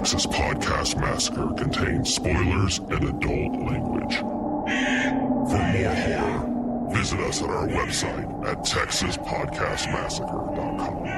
Texas Podcast Massacre contains spoilers and adult language. For more horror, visit us at our website at texaspodcastmassacre.com.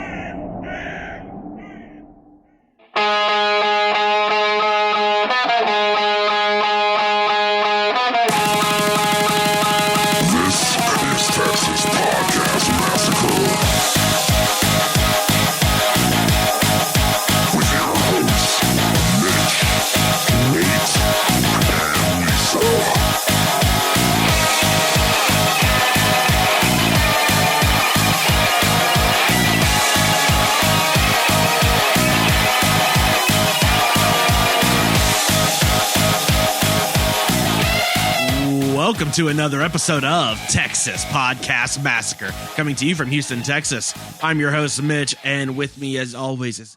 Welcome to another episode of Texas Podcast Massacre, coming to you from Houston, Texas. I'm your host, Mitch, and with me, as always, is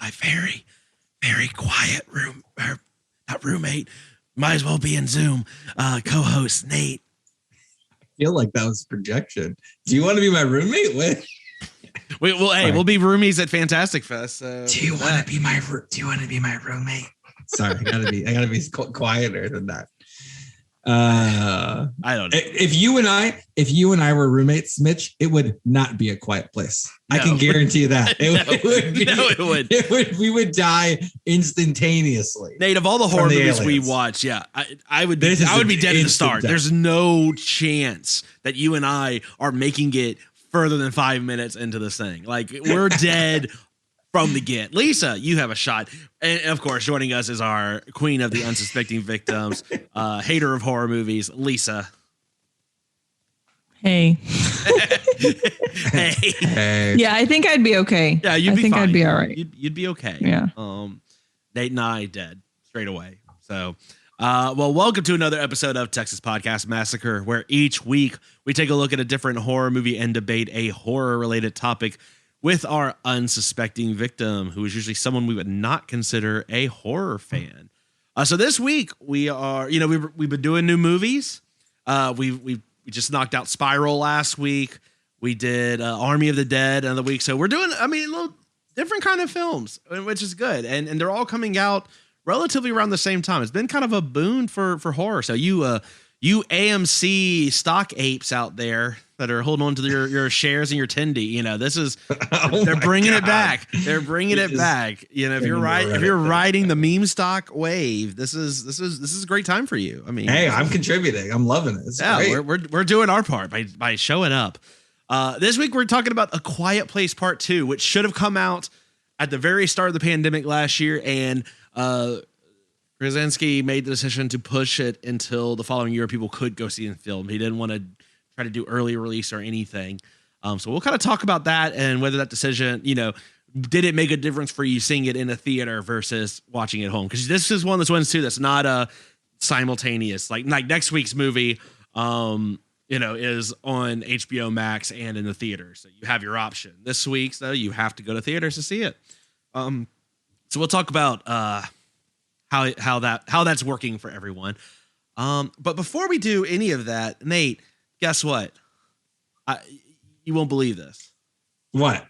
my very, very quiet roommate, might as well be in Zoom, co-host, Nate. I feel like that was projection. Do you want to be my roommate? We'll be roomies at Fantastic Fest. So do you want to be my roommate? Sorry, I gotta be quieter than that. I don't know. If you and I were roommates, Mitch, it would not be a quiet place. No. I can guarantee you that. It would. We would die instantaneously. Nate, of all the horror movies we watch, I would be dead at the start. Death. There's no chance that you and I are making it further than 5 minutes into this thing. Like, we're dead from the get. Lisa, you have a shot. And of course, joining us is our queen of the unsuspecting victims, hater of horror movies, Lisa. Hey. Hey. Yeah, I think I'd be okay. Yeah, I think fine. I'd be all right. You'd be okay. Yeah. Nate and I dead straight away. So, welcome to another episode of Texas Podcast Massacre, where each week we take a look at a different horror movie and debate a horror-related topic with our unsuspecting victim, who is usually someone we would not consider a horror fan. So this week we are, we've been doing new movies. We just knocked out Spiral last week. We did Army of the Dead another week. So we're doing, a little different kind of films, which is good. And they're all coming out relatively around the same time. It's been kind of a boon for horror. So you AMC stock apes out there that are holding on to your shares and your Tendy, this is they're bringing it back. They're bringing it back. If you're riding the meme stock wave, this is a great time for you. Hey, I'm contributing. I'm loving it. It's great. We're doing our part by showing up. This week we're talking about A Quiet Place Part 2, which should have come out at the very start of the pandemic last year, and Krasinski made the decision to push it until the following year people could go see the film. He didn't want to try to do early release or anything. So we'll kind of talk about that and whether that decision, did it make a difference for you seeing it in a theater versus watching it at home? Because this is one of those ones too that's not a simultaneous. Like next week's movie, is on HBO Max and in the theater, so you have your option. This week's though, you have to go to theaters to see it. So we'll talk about how that's working for everyone. But before we do any of that, Nate, guess what? You won't believe this. What?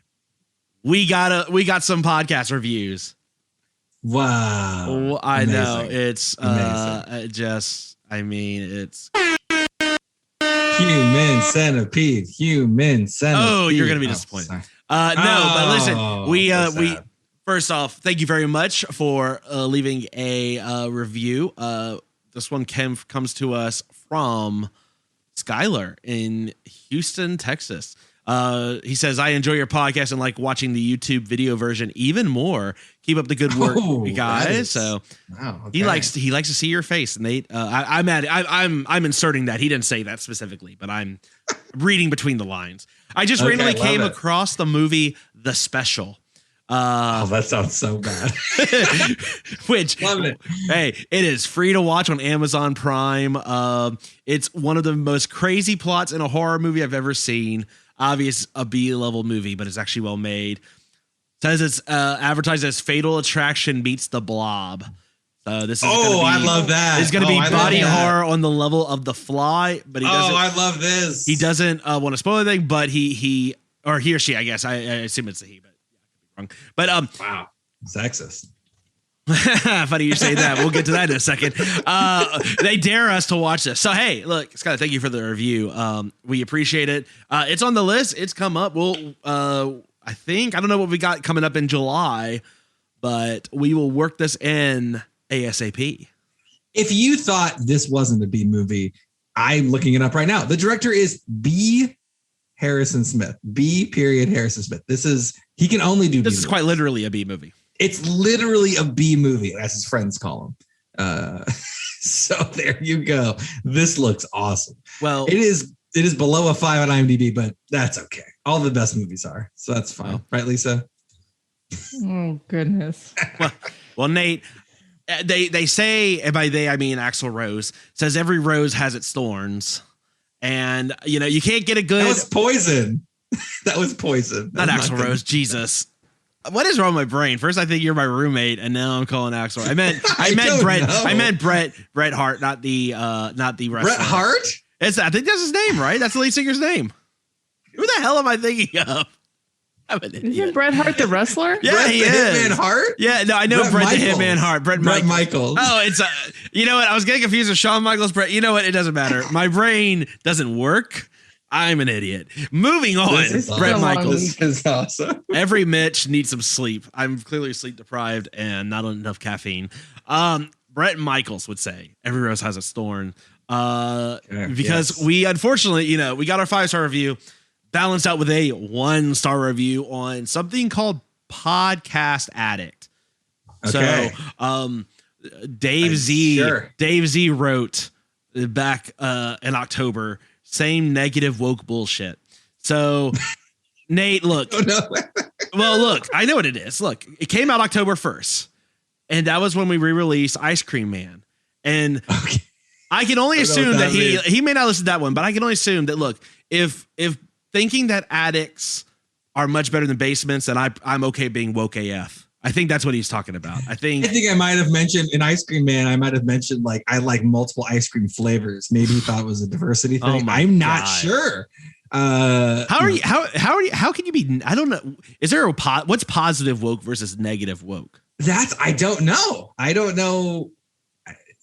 We got some podcast reviews. Wow. I know. It's it's Human centipede. Oh, you're gonna be disappointed. But listen, we first off, thank you very much for leaving a review. This one comes to us from Skylar in Houston, Texas. He says, I enjoy your podcast and like watching the YouTube video version even more. Keep up the good work, you guys. Wow, okay. He likes to see your face, Nate. I'm inserting that. He didn't say that specifically, but I'm reading between the lines. I just randomly came across the movie The Special. That sounds so bad. Which, loving it. Hey, it is free to watch on Amazon Prime. It's one of the most crazy plots in a horror movie I've ever seen. Obvious a B-level movie, but it's actually well made. Says it's advertised as Fatal Attraction meets The Blob. So this is I love that. It's going to be body horror on the level of The Fly, but he doesn't. I love this. He doesn't want to spoil anything, but he or he or she, I guess. I assume it's a he, but yeah, I could be wrong. But wow, sexist. Funny you say that. We'll get to that in a second. They dare us to watch this. So, hey, look, Scott, thank you for the review. We appreciate it. It's on the list. It's come up. We'll, I don't know what we got coming up in July, but we will work this in ASAP. If you thought this wasn't a B movie, I'm looking it up right now. The director is B. Harrison Smith. B. Harrison Smith. He can only do B This is quite literally a B movie. It's literally a B movie, as his friends call him. So there you go. This looks awesome. Well, it is below a 5 on IMDb, but that's okay. All the best movies are, so that's fine, right, Lisa? Oh goodness. well, Nate. They say, and by they I mean Axl Rose, says every rose has its thorns, and you can't get a good. That was Poison. That was Poison. Not Axl Rose. Jesus. What is wrong with my brain? First, I think you're my roommate, and now I'm calling Axl. I meant Bret. I meant Bret Hart, not the wrestler. Bret Hart? I think that's his name, right? That's the lead singer's name. Who the hell am I thinking of? Isn't Bret Hart the wrestler? Yeah, Bret he the is. Hitman Hart? Yeah, no, I know Bret the Hitman Hart. Bret Michaels. Oh, it's you know what? I was getting confused with Shawn Michaels. Bret. You know what? It doesn't matter. My brain doesn't work. I'm an idiot. Moving on. Bret Michaels. This is awesome. Every Mitch needs some sleep. I'm clearly sleep deprived and not on enough caffeine. Bret Michaels would say every rose has its thorn. Because we unfortunately, we got our 5-star review balanced out with a 1-star review on something called Podcast Addict. Okay. So Dave Z wrote back in October, same negative woke bullshit. So Nate, look. Oh, no. Well, look, I know what it is. Look, it came out October 1st. And that was when we re-released Ice Cream Man. And I can only assume that he may not listen to that one, but I can only assume that, look, if thinking that addicts are much better than basements, then I'm okay being woke AF. I think that's what he's talking about. I think I might have mentioned in Ice Cream Man, I might have mentioned like I like multiple ice cream flavors. Maybe he thought it was a diversity thing. I'm not sure. How can you be? I don't know. Is there what's positive woke versus negative woke? I don't know.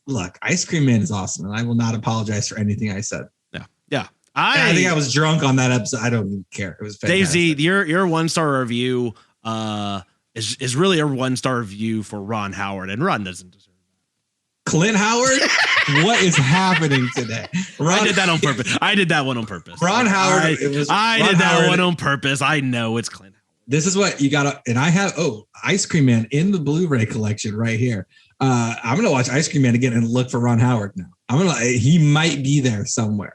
Look, Ice Cream Man is awesome, and I will not apologize for anything I said. Yeah. I think I was drunk on that episode. I don't even care. It was fantastic. Dave Z, your 1-star review is really a 1-star review for Ron Howard, and Ron doesn't deserve that. Clint Howard? What is happening today? I did that on purpose. I did that one on purpose. Ron Howard. I did that one on purpose. I know it's Clint Howard. This is what you got. And I have, Ice Cream Man in the Blu-ray collection right here. I'm going to watch Ice Cream Man again and look for Ron Howard now. He might be there somewhere.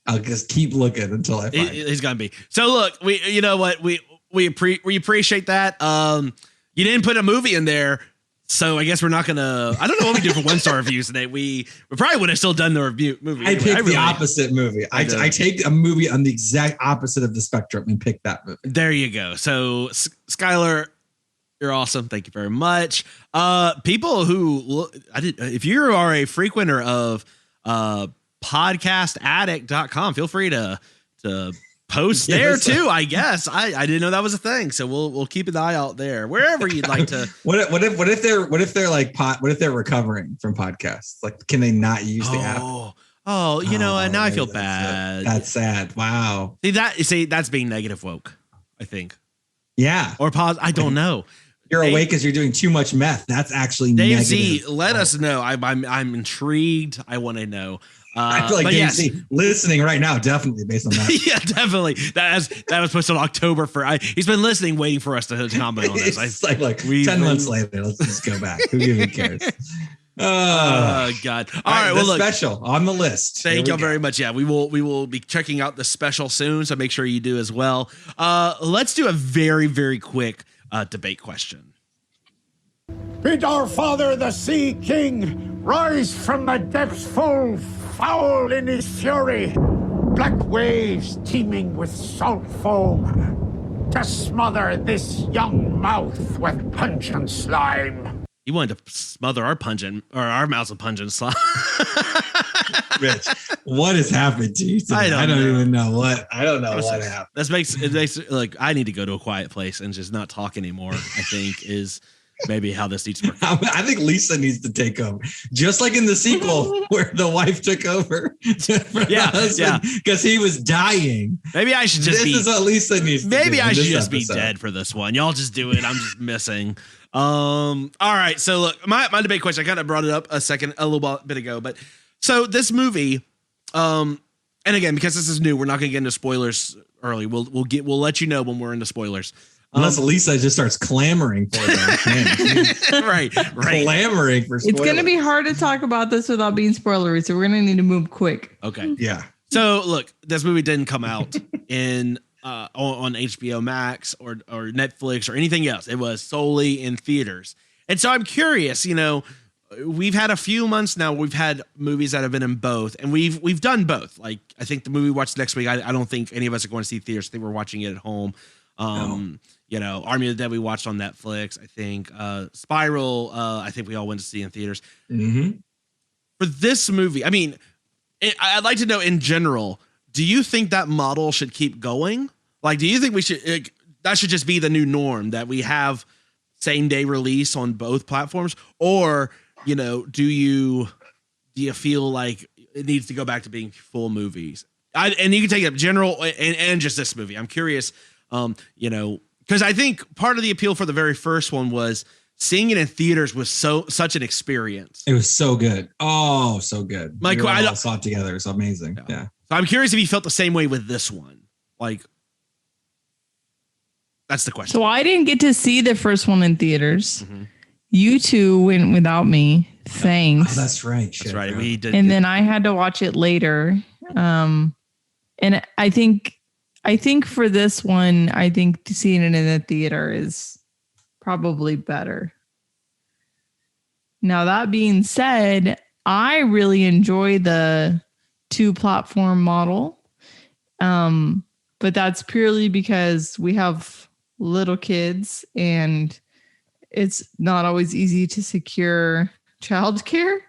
I'll just keep looking until I find him. He's going to be. So look, you know what? We appreciate that. You didn't put a movie in there, so I guess we're not gonna. I don't know what we do for 1-star reviews today. We probably would have still done the movie. I picked the opposite movie. I take a movie on the exact opposite of the spectrum and pick that movie. There you go. So Skylar, you're awesome. Thank you very much. People who if you are a frequenter of podcastaddict.com, feel free to post there too. I guess I didn't know that was a thing, so we'll keep an eye out there wherever you'd like to. What if they're recovering from podcasts? Like, can they not use the app? And now I feel bad. That's sad. Wow. See that's being negative woke, I think. Yeah. Or pause. I don't know. You're awake because you're doing too much meth. That's actually Dave Z. Let us know. I'm intrigued. I want to know. I feel like Dave Z listening right now, definitely based on that. Yeah, definitely. That was posted on October 1st. He's been listening, waiting for us to comment on this. It's like 10 months later. Let's just go back. Who even cares? Oh God! All right. Well, look, special on the list. Thank y'all very much. Yeah, we will be checking out the special soon, so make sure you do as well. Let's do a very, very quick debate question. Bid our father, the Sea King, rise from the depths full foul in his fury, black waves teeming with salt foam, to smother this young mouth with pungent slime. You wanted to smother our mouths with pungent slime. Rich, what has happened to you today? I don't even know what. I don't know what happened. It makes like I need to go to a quiet place and just not talk anymore. I think is maybe how this needs to work. I think Lisa needs to take over, just like in the sequel where the wife took over. Because he was dying. Maybe I should just. This is what Lisa needs to do. Maybe I should just be dead for this one. Y'all just do it. I'm just missing. All right. So look, my debate question. I kind of brought it up a little bit ago, but so this movie, and again, because this is new, we're not going to get into spoilers early. We'll let you know when we're into spoilers. Unless Lisa just starts clamoring for them. right. Clamoring for spoilers. It's going to be hard to talk about this without being spoilery, so we're going to need to move quick. Okay. Yeah. So look, this movie didn't come out on HBO Max or Netflix or anything else. It was solely in theaters. And so I'm curious, we've had a few months now. We've had movies that have been in both, and we've done both. Like, I think the movie we watched next week, I don't think any of us are going to see theaters. I think we're watching it at home. Army of the Dead we watched on Netflix. I think Spiral, I think we all went to see in theaters. Mm-hmm. For this movie, I mean, I'd like to know in general, do you think that model should keep going? Like, do you think that should just be the new norm, that we have same day release on both platforms? Or, do you feel like it needs to go back to being full movies? And you can take it general and just this movie. I'm curious, because I think part of the appeal for the very first one was seeing it in theaters was such an experience. It was so good. Oh, so good. Like, we all saw it together. It's amazing. Yeah. So I'm curious if you felt the same way with this one. Like, that's the question. So I didn't get to see the first one in theaters. Mm-hmm. You two went without me. Thanks. Oh, that's right. That's right. We did. And then I had to watch it later. And I think for this one, I think seeing it in the theater is probably better. Now, that being said, I really enjoy the 2-platform model. But that's purely because we have little kids and it's not always easy to secure childcare.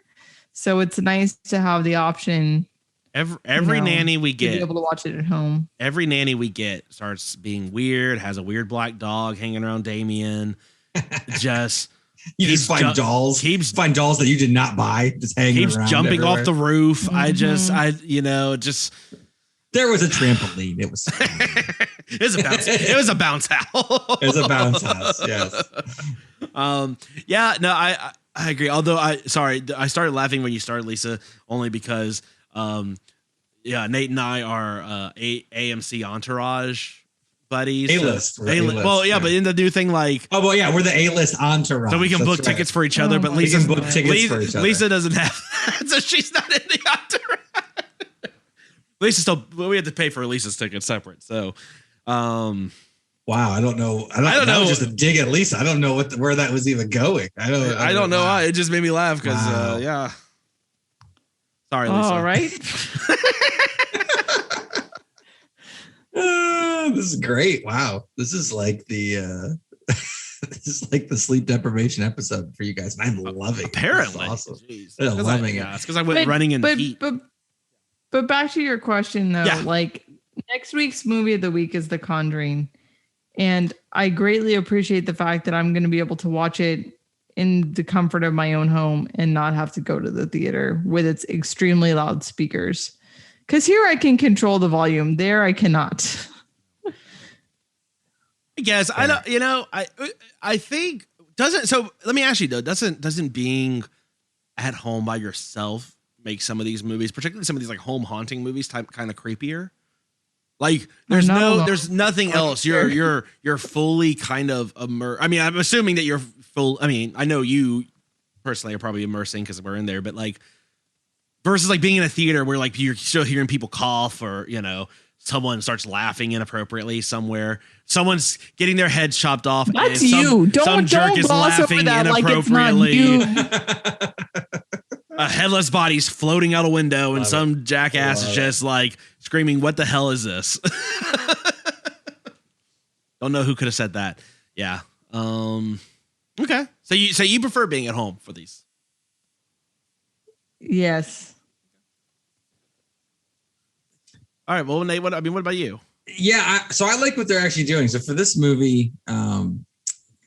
So it's nice to have the option. Every nanny we get, to be able to watch it at home. Every nanny we get starts being weird, has a weird black dog hanging around Damien. You just find dolls. Find dolls that you did not buy, just hanging around. Keeps jumping everywhere. off the roof. Mm-hmm. There was a trampoline. It was. It was a bounce house. It was a bounce house. Yes. I agree. Although I started laughing when you started, Lisa, only because Nate and I are AMC Entourage buddies. A-list. But in the new thing, like, we're the A-list Entourage. So we can book tickets for each other, but Lisa doesn't have that, so she's not in the Entourage. We had to pay for Lisa's ticket separate. So, wow, I don't know. I don't know. Was just a dig at Lisa. I don't know where that was even going. I don't know. It just made me laugh because, Sorry, Lisa. All right. This is great. Wow, this is like the sleep deprivation episode for you guys, and I'm loving it. Apparently, awesome. I'm loving it. It's because I went running in the heat. But back to your question, though, like next week's movie of the week is The Conjuring. And I greatly appreciate the fact that I'm going to be able to watch it in the comfort of my own home and not have to go to the theater with its extremely loud speakers. Because here I can control the volume. There I cannot. I guess. I don't, I think so let me ask you though, doesn't being at home by yourself make some of these movies, particularly some of these like home haunting movies, kind of creepier? Like there's nothing else. You're fully kind of immersed. I mean, I'm assuming that you're full. I mean, I know you personally are probably immersing because we're in there, but like versus like being in a theater where like you're still hearing people cough or, someone starts laughing inappropriately somewhere. Someone's getting their head chopped off. That's you. Some jerk is laughing inappropriately. A headless body's floating out a window and some jackass is just like screaming, "What the hell is this?" Don't know who could have said that. Yeah. Okay. So you prefer being at home for these? Yes. All right. Well, Nate, what about you? Yeah. So I like what they're actually doing. So for this movie,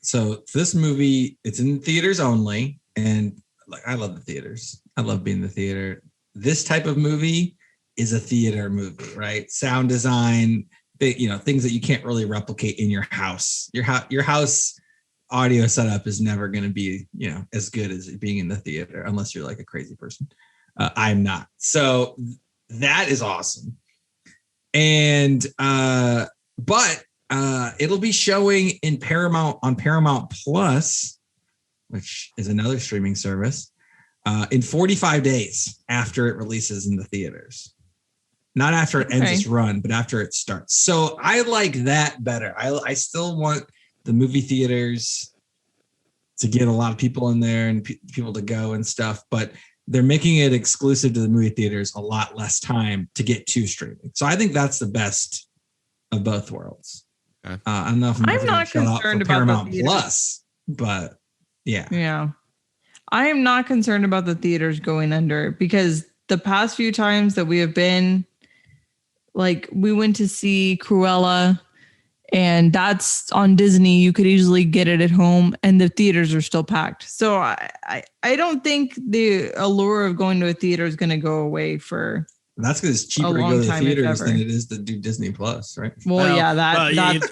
So this movie, it's in theaters only. And like, I love the theaters. I love being in the theater. This type of movie is a theater movie, right? Sound design, things that you can't really replicate in your house. Your house audio setup is never going to be, as good as being in the theater, unless you're like a crazy person. I'm not. So that is awesome. And, but it'll be showing on Paramount Plus, which is another streaming service, in 45 days after it releases in the theaters. Not after it ends its run, but after it starts. So I like that better. I still want the movie theaters to get a lot of people in there and people to go and stuff, but they're making it exclusive to the movie theaters a lot less time to get to streaming. So I think that's the best of both worlds. Okay. I don't know if I'm not concerned about Paramount Plus, but yeah. Yeah. I am not concerned about the theaters going under, because the past few times that we have been, like, we went to see Cruella, and that's on Disney. You could easily get it at home, and the theaters are still packed. So I don't think the allure of going to a theater is going to go away for. That's because it's cheaper to go to the theaters than it is to do Disney Plus, right? Well, yeah,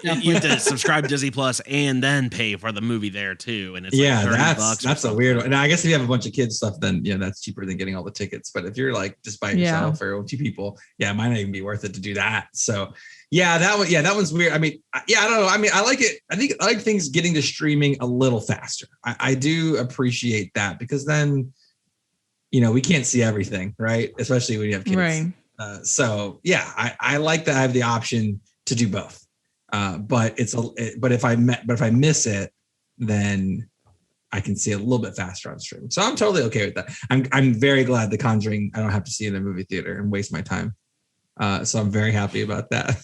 you have to subscribe to Disney Plus and then pay for the movie there too, and it's like $30. That's a weird one. And I guess if you have a bunch of kids stuff, then that's cheaper than getting all the tickets. But if you're like just by yourself or 2 people, it might not even be worth it to do that. So that one's weird. I mean, I don't know. I mean, I like it. I like things getting to streaming a little faster. I do appreciate that, because then, we can't see everything, right? Especially when you have kids. Right. I like that I have the option to do both. But if I miss it, then I can see a little bit faster on streaming. So I'm totally okay with that. I'm very glad The Conjuring I don't have to see in a movie theater and waste my time. So I'm very happy about that.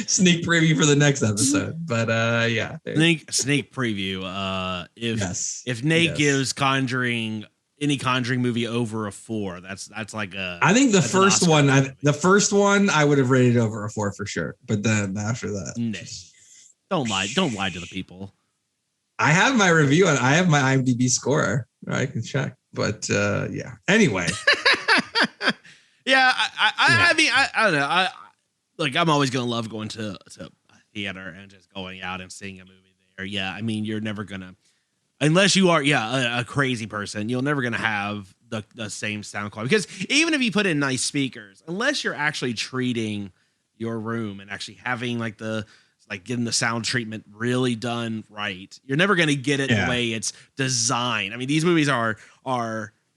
Sneak preview for the next episode, but sneak preview. If Nate gives any Conjuring movie over a 4, that's like a. I think the first one I would have rated over a 4 for sure, but then after that, don't lie to the people. I have my review and I have my IMDb score. I can check, but Anyway. I mean, I don't know. I'm always gonna love going to a theater and just going out and seeing a movie there. Yeah, I mean, you're never gonna. Unless you are, a crazy person, you're never going to have the same sound quality. Because even if you put in nice speakers, unless you're actually treating your room and actually having getting the sound treatment really done right, you're never going to get it the way it's designed. I mean, these movies are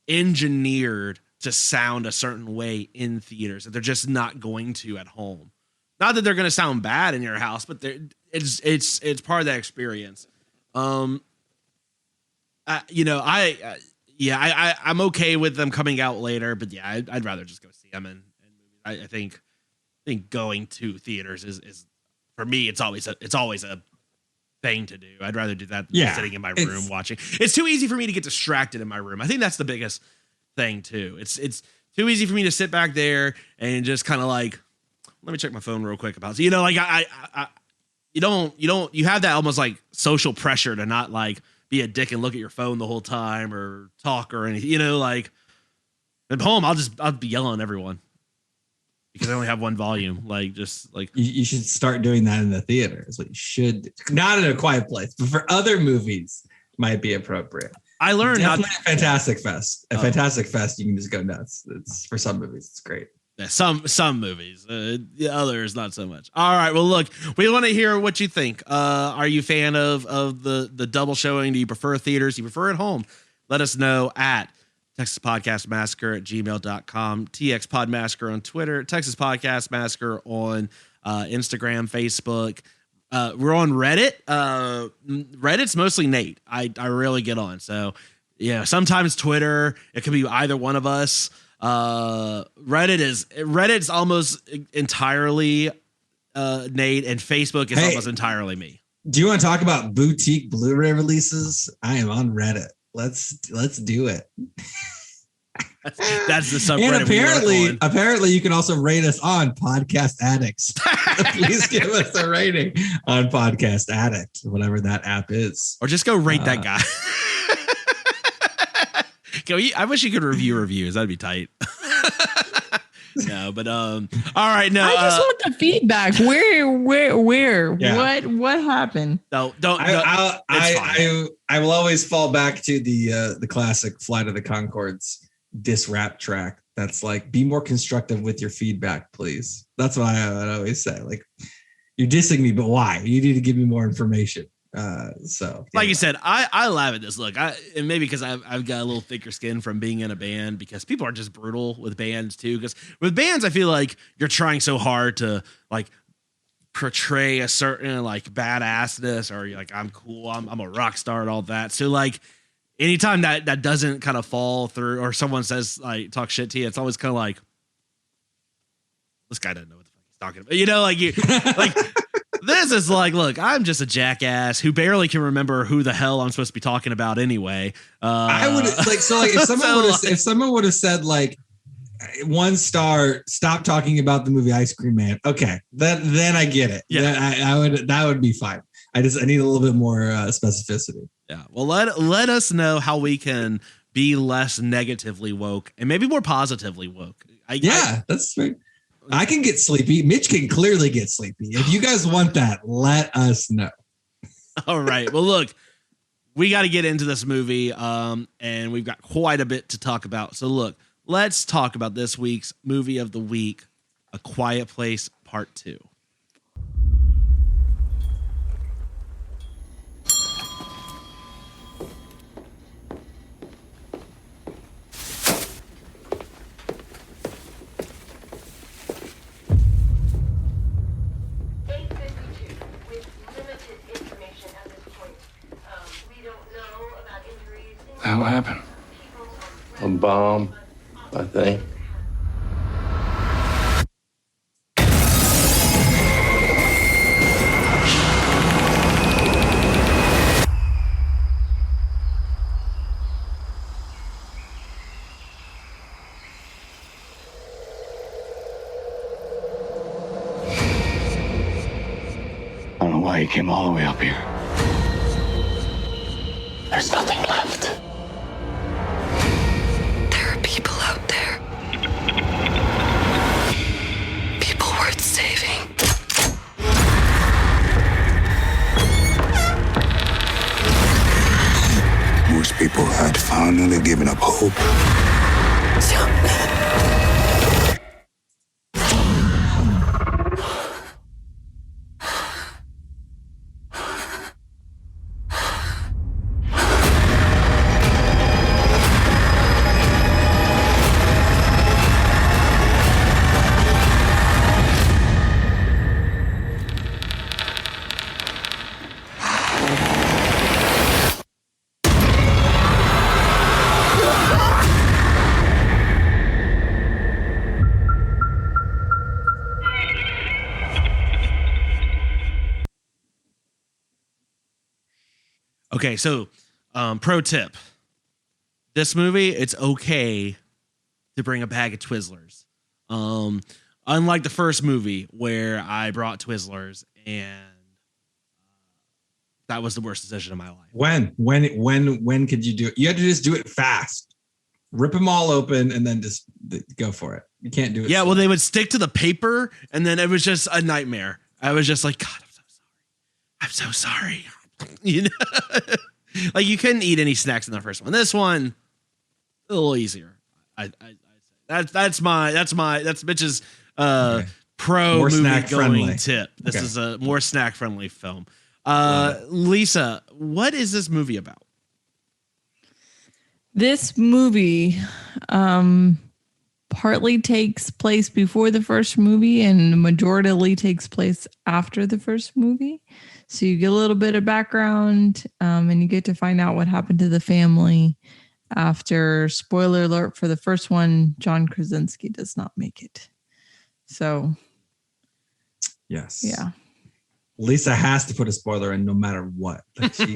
engineered to sound a certain way in theaters that they're just not going to at home. Not that they're going to sound bad in your house, but it's part of that experience. I'm okay with them coming out later, but I'd rather just go see them. And I think going to theaters is for me, it's always a thing to do. I'd rather do that than sitting in my room watching. It's too easy for me to get distracted in my room. I think that's the biggest thing too. It's too easy for me to sit back there and just kind of like, let me check my phone real quick about it. You have that almost like social pressure to not like be a dick and look at your phone the whole time or talk or anything, at home, I'll be yelling at everyone because I only have one volume. You should start doing that in the theater is what you should do. Not in A Quiet Place, but for other movies might be appropriate. I learned definitely not Fantastic Fest. At Fantastic Fest, you can just go nuts. It's for some movies, it's great. Yeah, some movies, the others not so much. All right, well, look, we want to hear what you think. Are you a fan of the double showing? Do you prefer theaters? Do you prefer at home? Let us know at Texas Podcast Massacre at gmail.com, TX Pod Massacre on Twitter, Texas Podcast Massacre on Instagram, Facebook. We're on Reddit. Reddit's mostly Nate. I really get on. So sometimes Twitter. It could be either one of us. Reddit's almost entirely Nate, and Facebook is almost entirely me. Do you want to talk about boutique Blu-ray releases? I am on Reddit. Let's do it. That's the subreddit. And apparently you can also rate us on Podcast Addicts. Please give us a rating on Podcast Addict, whatever that app is. Or just go rate that guy. I wish you could review reviews. That'd be tight. No, but all right. No, I just want the feedback. Where? Yeah. What happened? No, I will always fall back to the classic Flight of the Conchords diss rap track. That's like, be more constructive with your feedback, please. That's what I always say. Like, you're dissing me, but why? You need to give me more information. Like you said, I laugh at this. Look, and maybe because I've got a little thicker skin from being in a band, because people are just brutal with bands too. Because with bands, I feel like you're trying so hard to like portray a certain like badassness, or you're like, I'm cool, I'm a rock star and all that. So like, anytime that doesn't kind of fall through, or someone says like talk shit to you, it's always kind of like, this guy doesn't know what the fuck he's talking about. You know, like you like. This is like, look, I'm just a jackass who barely can remember who the hell I'm supposed to be talking about anyway. I would like, so like if someone would have said like 1 star, stop talking about the movie Ice Cream Man. Okay, then I get it. Yeah, that would be fine. I need a little bit more specificity. Yeah. Well, let us know how we can be less negatively woke and maybe more positively woke. That's right. I can get sleepy. Mitch can clearly get sleepy. If you guys want that, let us know. All right. Well, look, we got to get into this movie, and we've got quite a bit to talk about. So, look, let's talk about this week's movie of the week, A Quiet Place Part 2. What happened? A bomb, I think. I don't know why you came all the way up here. There's nothing left. People out there. People worth saving. Most people had finally given up hope. Okay, so pro tip. This movie, it's okay to bring a bag of Twizzlers. Unlike the first movie where I brought Twizzlers and that was the worst decision of my life. When could you do it? You had to just do it fast. Rip them all open and then just go for it. You can't do it. Yeah, well, they would stick to the paper and then it was just a nightmare. I was just like, God, I'm so sorry. You know, like you couldn't eat any snacks in the first one. This one, a little easier. That's Mitch's pro more movie snack going friendly tip. This is a more snack friendly film. Lisa, what is this movie about? This movie partly takes place before the first movie and majorly takes place after the first movie. So you get a little bit of background and you get to find out what happened to the family after, spoiler alert for the first one, John Krasinski does not make it. So, yes. Yeah. Lisa has to put a spoiler in no matter what. Like she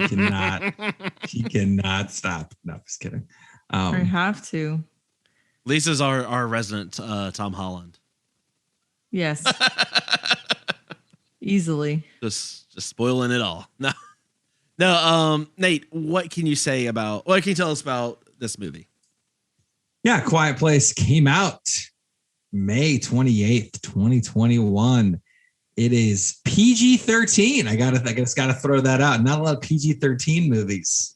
cannot stop. No, just kidding. I have to. Lisa's our resident Tom Holland. Yes. Easily. Just spoiling it all. No. Nate, what can you tell us about this movie? Yeah, Quiet Place came out May 28th, 2021. It is PG-13. I just gotta throw that out. Not a lot of PG-13 movies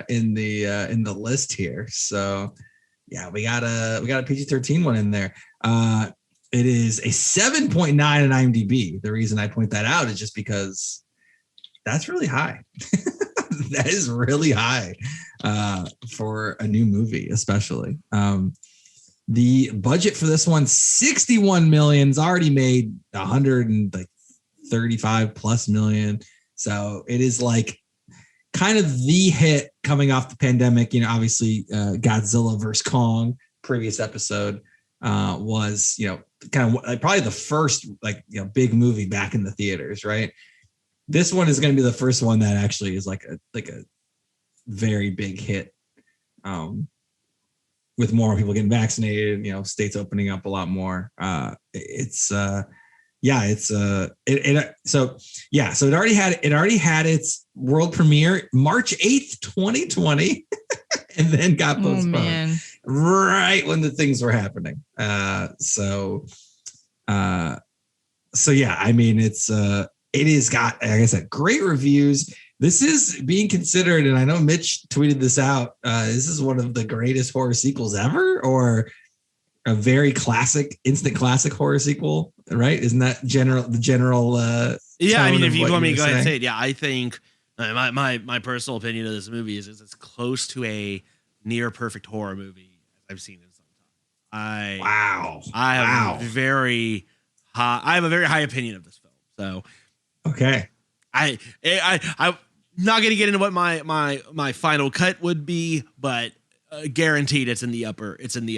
in the list here. So yeah, we got a PG-13 one in there. It is a 7.9 on IMDb. The reason I point that out is just because that's really high. That is really high for a new movie, especially. The budget for this one, $61 million. It's already made 135 plus million. So it is like kind of the hit coming off the pandemic. You know, obviously Godzilla vs. Kong, previous episode, was, you know, kind of like probably the first big movie back in the theaters, right? This one is going to be the first one that actually is like a very big hit. With more people getting vaccinated, you know, states opening up a lot more. So it already had its world premiere March 8th, 2020, and then got postponed right when the things were happening. So yeah, I mean, it has got, like I said, great reviews. This is being considered, and I know Mitch tweeted this out. This is one of the greatest horror sequels ever, or a very instant classic horror sequel, right? Isn't that the general? Yeah, I mean, if you want me to go ahead and say it, yeah, I think my personal opinion of this movie is it's close to a near perfect horror movie I've seen in some time. I have a very high opinion of this film. So, okay, I'm not going to get into what my final cut would be, but guaranteed it's in the upper reaches.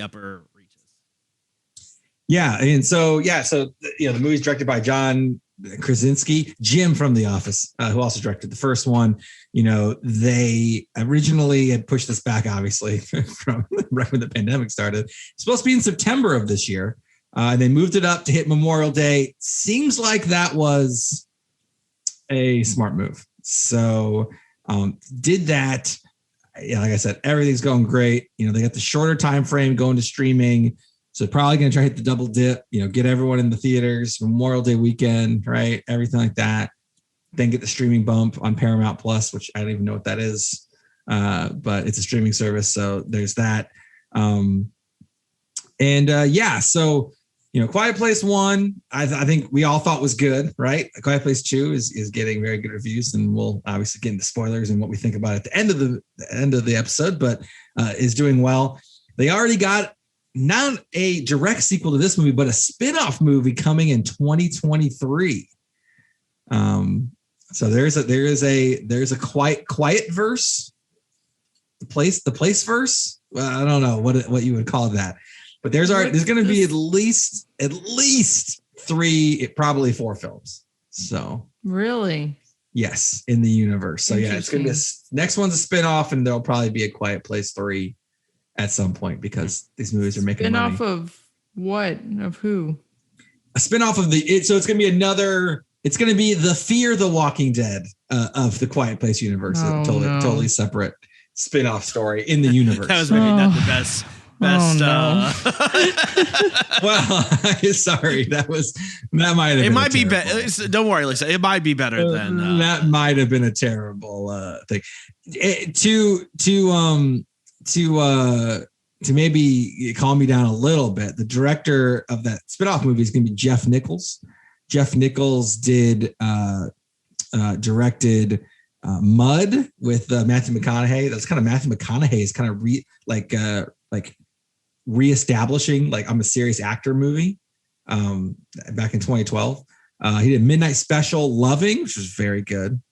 Yeah, and so you know, the movie's directed by John Krasinski, Jim from The Office, who also directed the first one. You know, they originally had pushed this back, obviously, from right when the pandemic started. It's supposed to be in September of this year. They moved it up to hit Memorial Day. Seems like that was a smart move. So did that. Yeah, like I said, everything's going great. You know, they got the shorter time frame going to streaming. So probably going to try to hit the double dip, you know, get everyone in the theaters, Memorial Day weekend, right? Everything like that. Then get the streaming bump on Paramount Plus, which I don't even know what that is. But it's a streaming service. So there's that. So, you know, Quiet Place 1, I think we all thought was good, right? Quiet Place 2 is getting very good reviews, and we'll obviously get into spoilers and what we think about it at the end of the episode, but is doing well. They already got not a direct sequel to this movie, but a spin-off movie coming in 2023. So there's a quiet verse, the place verse. Well, I don't know what you would call that. But there's going to be at least 3, probably 4 films. So really, yes, in the universe. So yeah, it's going to be next one's a spinoff, and there'll probably be a Quiet Place 3 at some point because these movies are making money. Spinoff of what? Of who? A spinoff of so it's going to be another. It's going to be the Fear the Walking Dead of the Quiet Place universe. Totally separate spinoff story in the universe. That was maybe not the best. Well, sorry, that might have. It might be better. Don't worry, Lisa. It might be better than that. Might have been a terrible thing. To maybe calm me down a little bit. The director of that spinoff movie is going to be Jeff Nichols. Jeff Nichols directed Mud with Matthew McConaughey. That's kind of Matthew McConaughey's kind of reestablishing like I'm a serious actor movie back in 2012. He did Midnight Special, Loving, which was very good.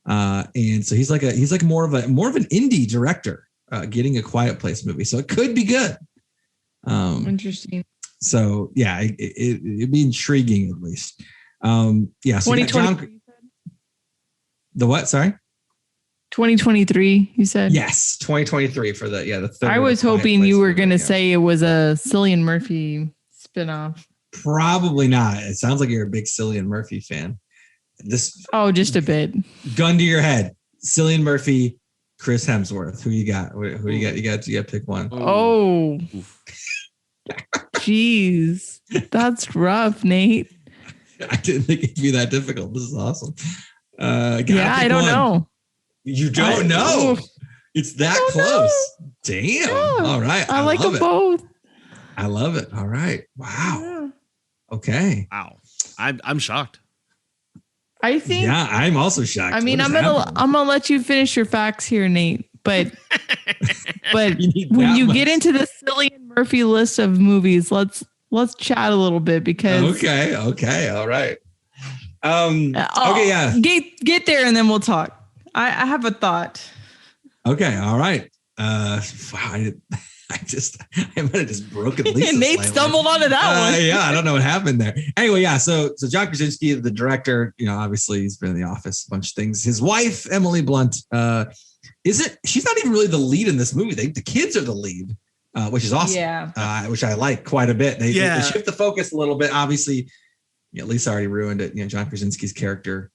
And so he's like more of an indie director getting a Quiet Place movie. So it could be good. Interesting. So yeah, it'd be intriguing at least. So 2020. The what? Sorry. 2023, you said? Yes, 2023 for the third. I was hoping you were going to say it was a Cillian Murphy spinoff. Probably not. It sounds like you're a big Cillian Murphy fan. Just a bit. Gun to your head. Cillian Murphy, Chris Hemsworth. Who you got? Who you got? You got to pick one. Oh. Jeez. That's rough, Nate. I didn't think it'd be that difficult. This is awesome. I don't know. You don't know. It's that close. Know. Damn. Yeah. All right. I like them both. I love it. All right. Wow. Yeah. Okay. Wow. I'm shocked. I think. Yeah, I'm also shocked. I mean, I'm gonna let you finish your facts here, Nate. But when you get into the Cillian Murphy list of movies, let's chat a little bit because. Okay. All right. Okay. Yeah. Get there and then we'll talk. I have a thought. Okay. All right. Wow. I might have just broken Lisa. Nate stumbled onto that one. Yeah, I don't know what happened there. Anyway, yeah. So John Krasinski, the director, obviously he's been in The Office, a bunch of things. His wife, Emily Blunt, she's not even really the lead in this movie. The kids are the lead, which is awesome. Yeah. Which I like quite a bit. They shift the focus a little bit. Obviously, Lisa already ruined it. John Krasinski's character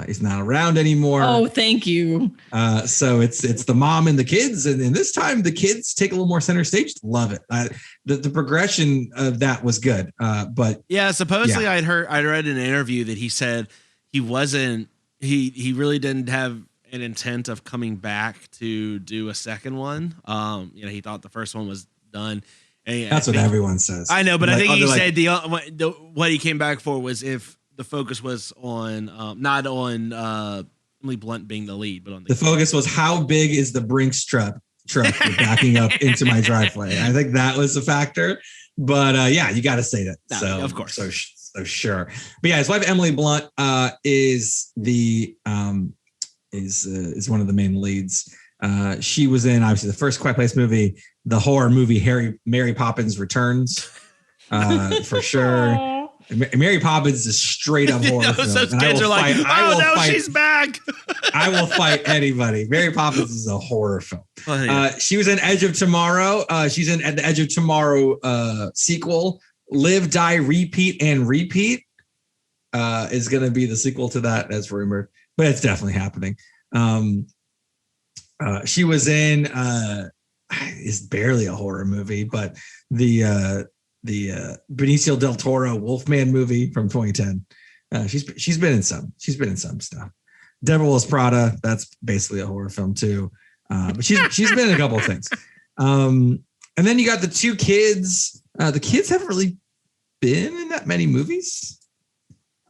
is not around anymore. Oh, thank you. So it's the mom and the kids, and this time the kids take a little more center stage. Love it. The progression of that was good. But supposedly I'd read in an interview that he said he really didn't have an intent of coming back to do a second one. He thought the first one was done. And that's what everyone says. I know, but I think he said what he came back for was if the focus was on not on Emily Blunt being the lead, but on the focus was how big is the Brinks truck you're backing up into my driveway. I think that was a factor, but you got to say that. No, so of course, so sure. But yeah, his wife Emily Blunt is one of the main leads. She was in obviously the first Quiet Place movie, the horror movie Mary Poppins Returns, for sure. Mary Poppins is a straight up horror film. So kids are like, she's back. I will fight anybody. Mary Poppins is a horror film. She was in Edge of Tomorrow. She's in the Edge of Tomorrow sequel. Live, Die, Repeat, and Repeat is going to be the sequel to that, as rumored, but it's definitely happening. She was in it's barely a horror movie, but the Benicio del Toro Wolfman movie from 2010. She's been in some stuff. Devil Wears Prada, that's basically a horror film too. But she's been in a couple of things. And then you got the two kids. The kids haven't really been in that many movies.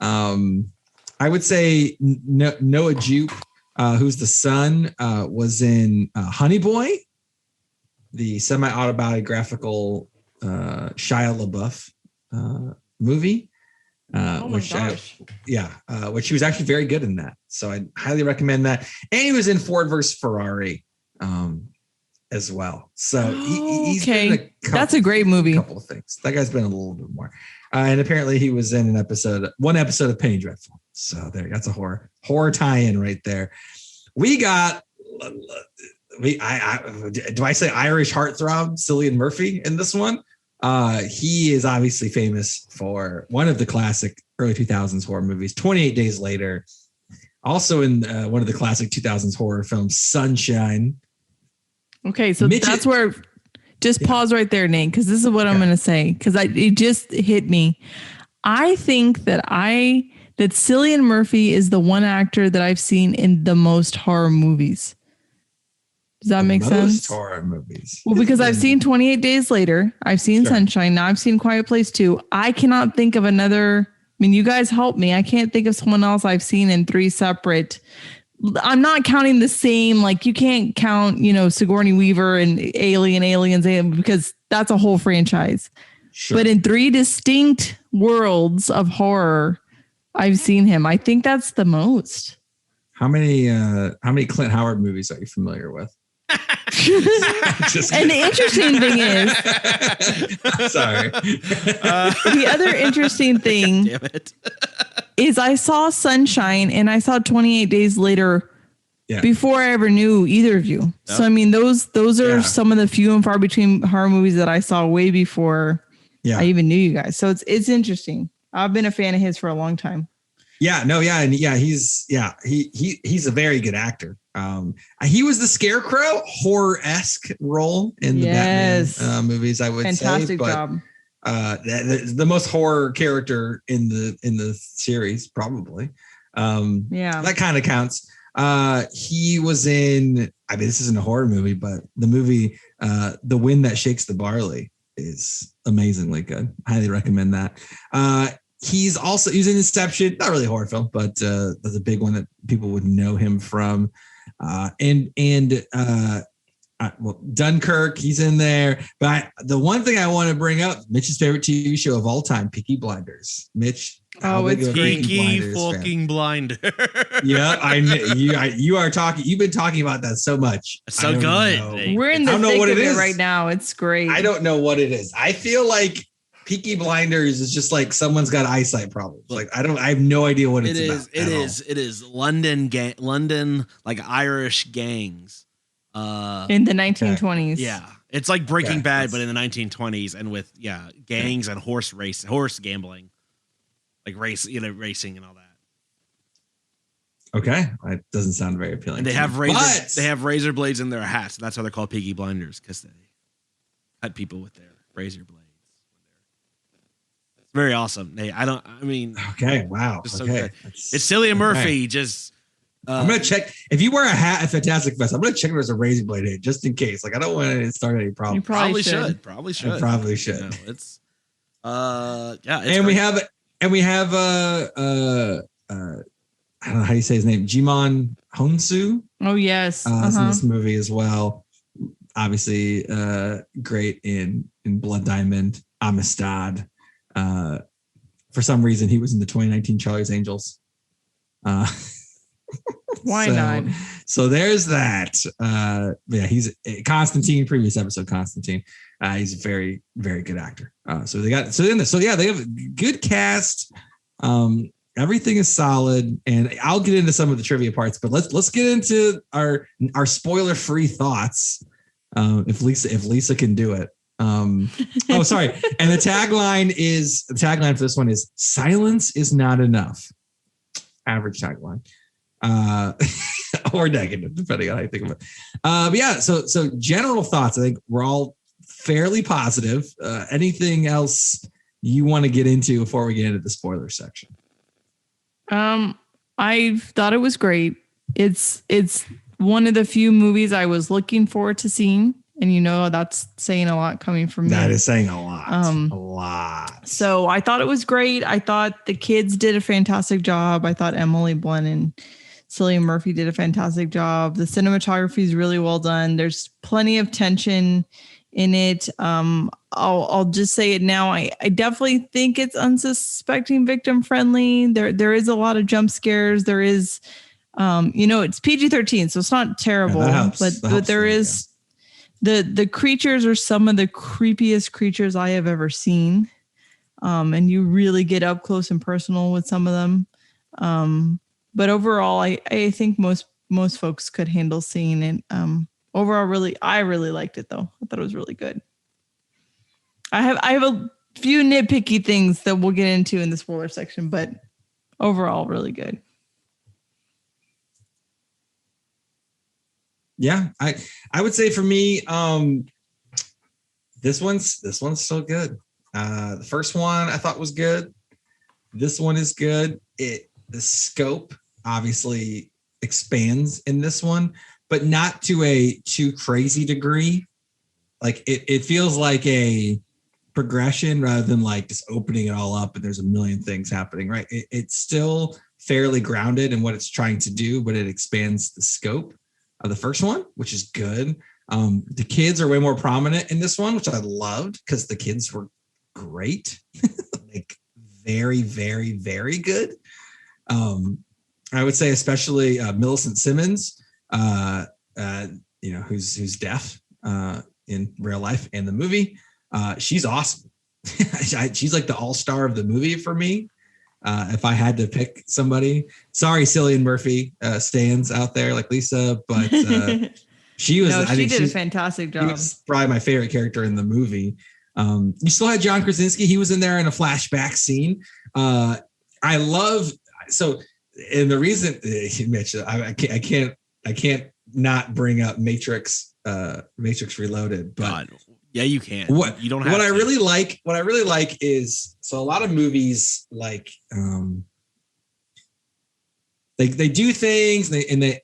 I would say Noah Jupe, who's the son, was in Honey Boy, the semi-autobiographical Shia LaBeouf movie, which he was actually very good in that. So I highly recommend that. And he was in Ford versus Ferrari as well. So he's been in that's a great movie. A couple of things. That guy's been a little bit more. And apparently he was in one episode of Penny Dreadful. So that's a horror tie-in right there. We got do I say Irish heartthrob Cillian Murphy in this one? He is obviously famous for one of the classic early 2000s horror movies, 28 Days Later. Also in one of the classic 2000s horror films, Sunshine. Okay, so that's where just pause right there, Nate, because this is what I'm going to say, because it just hit me. I think that Cillian Murphy is the one actor that I've seen in the most horror movies. Does that make sense? Horror movies. Well, because I've seen 28 Days Later. I've seen Sunshine. Now I've seen Quiet Place 2. I cannot think of another. I mean, you guys help me. I can't think of someone else I've seen in three separate. I'm not counting the same. Like you can't count, Sigourney Weaver and Aliens, because that's a whole franchise. Sure. But in three distinct worlds of horror, I've seen him. I think that's the most. How many Clint Howard movies are you familiar with? And the interesting thing is, sorry. The other interesting thing is I saw Sunshine and I saw 28 Days Later before I ever knew either of you. Yep. So I mean, those are some of the few and far between horror movies that I saw way before I even knew you guys. So it's interesting. I've been a fan of his for a long time. Yeah, no, yeah, and he's a very good actor. He was the Scarecrow, horror-esque role in the Batman movies, I would Fantastic say. Job. The most horror character in the series, probably. That kind of counts. He was in, I mean, this isn't a horror movie, but the movie The Wind That Shakes the Barley is amazingly good. Highly recommend that. He's in Inception, not really a horror film, but that's a big one that people would know him from. Dunkirk, he's in there. But the one thing I want to bring up, Mitch's favorite TV show of all time, Peaky Blinders. Mitch, it's Peaky fucking Blinder. Yeah, I know you are talking. You've been talking about that so much. So good. We're in the thick of it right now. It's great. I don't know what it is. I feel like Peaky Blinders is just like someone's got eyesight problems. Like I have no idea what it's about. It is London like Irish gangs. In the 1920s. Okay. Yeah. It's like Breaking Bad, but in the 1920s and with gangs and horse gambling. Like racing and all that. Okay. That doesn't sound very appealing. And they have razor blades in their hats. That's why they're called Peaky Blinders, because they cut people with their razor blades. It's very awesome. Okay, wow. So good. It's Cillian Murphy. Just I'm gonna check if you wear a hat at Fantastic Fest. I'm gonna check if there's a razor blade in it, just in case. Like I don't want to start any problems. You probably should. I probably should. You know, it's and we have I don't know how you say his name, Jimon Honsu. Oh yes, in this movie as well. Obviously, great in Blood Diamond, Amistad. For some reason, he was in the 2019 Charlie's Angels. Why not? So there's that. He's Constantine. Previous episode, Constantine. He's a very, very good actor. They have a good cast. Everything is solid, and I'll get into some of the trivia parts. But let's get into our spoiler-free thoughts. If Lisa can do it. Sorry. And the tagline for this one is "Silence is not enough." Average tagline. Or negative, depending on how you think of it. So general thoughts. I think we're all fairly positive. Anything else you want to get into before we get into the spoiler section? I thought it was great. It's one of the few movies I was looking forward to seeing. And that's saying a lot coming from me. That is saying a lot. A lot. So I thought it was great. I thought the kids did a fantastic job. I thought Emily Blunt and Cillian Murphy did a fantastic job. The cinematography is really well done. There's plenty of tension in it. I'll just say it now. I definitely think it's unsuspecting victim friendly. There is a lot of jump scares. There is, it's PG-13, so it's not terrible. But there is. The creatures are some of the creepiest creatures I have ever seen. And you really get up close and personal with some of them. But overall, I think most folks could handle seeing it. Overall, I really liked it though. I thought it was really good. I have a few nitpicky things that we'll get into in the spoiler section, but overall, really good. Yeah, I would say for me, this one's still good. The first one I thought was good. This one is good. The scope obviously expands in this one, but not to a too crazy degree. Like it feels like a progression rather than like just opening it all up and there's a million things happening, right? It's still fairly grounded in what it's trying to do, but it expands the scope of the first one, which is good. The kids are way more prominent in this one, which I loved because the kids were great. Like very, very, very good. I would say especially Millicent Simmons, who's deaf in real life and the movie. She's awesome. She's like the all-star of the movie for me. If I had to pick somebody, sorry, Cillian Murphy stands out there like Lisa, but she was. She did a fantastic job. She was probably my favorite character in the movie. You still had John Krasinski. He was in there in a flashback scene. I love so, and the reason, Mitch, I can't not bring up Matrix Reloaded, but. God. Yeah, you can. You don't have what to. I really like is, so a lot of movies like they do things and they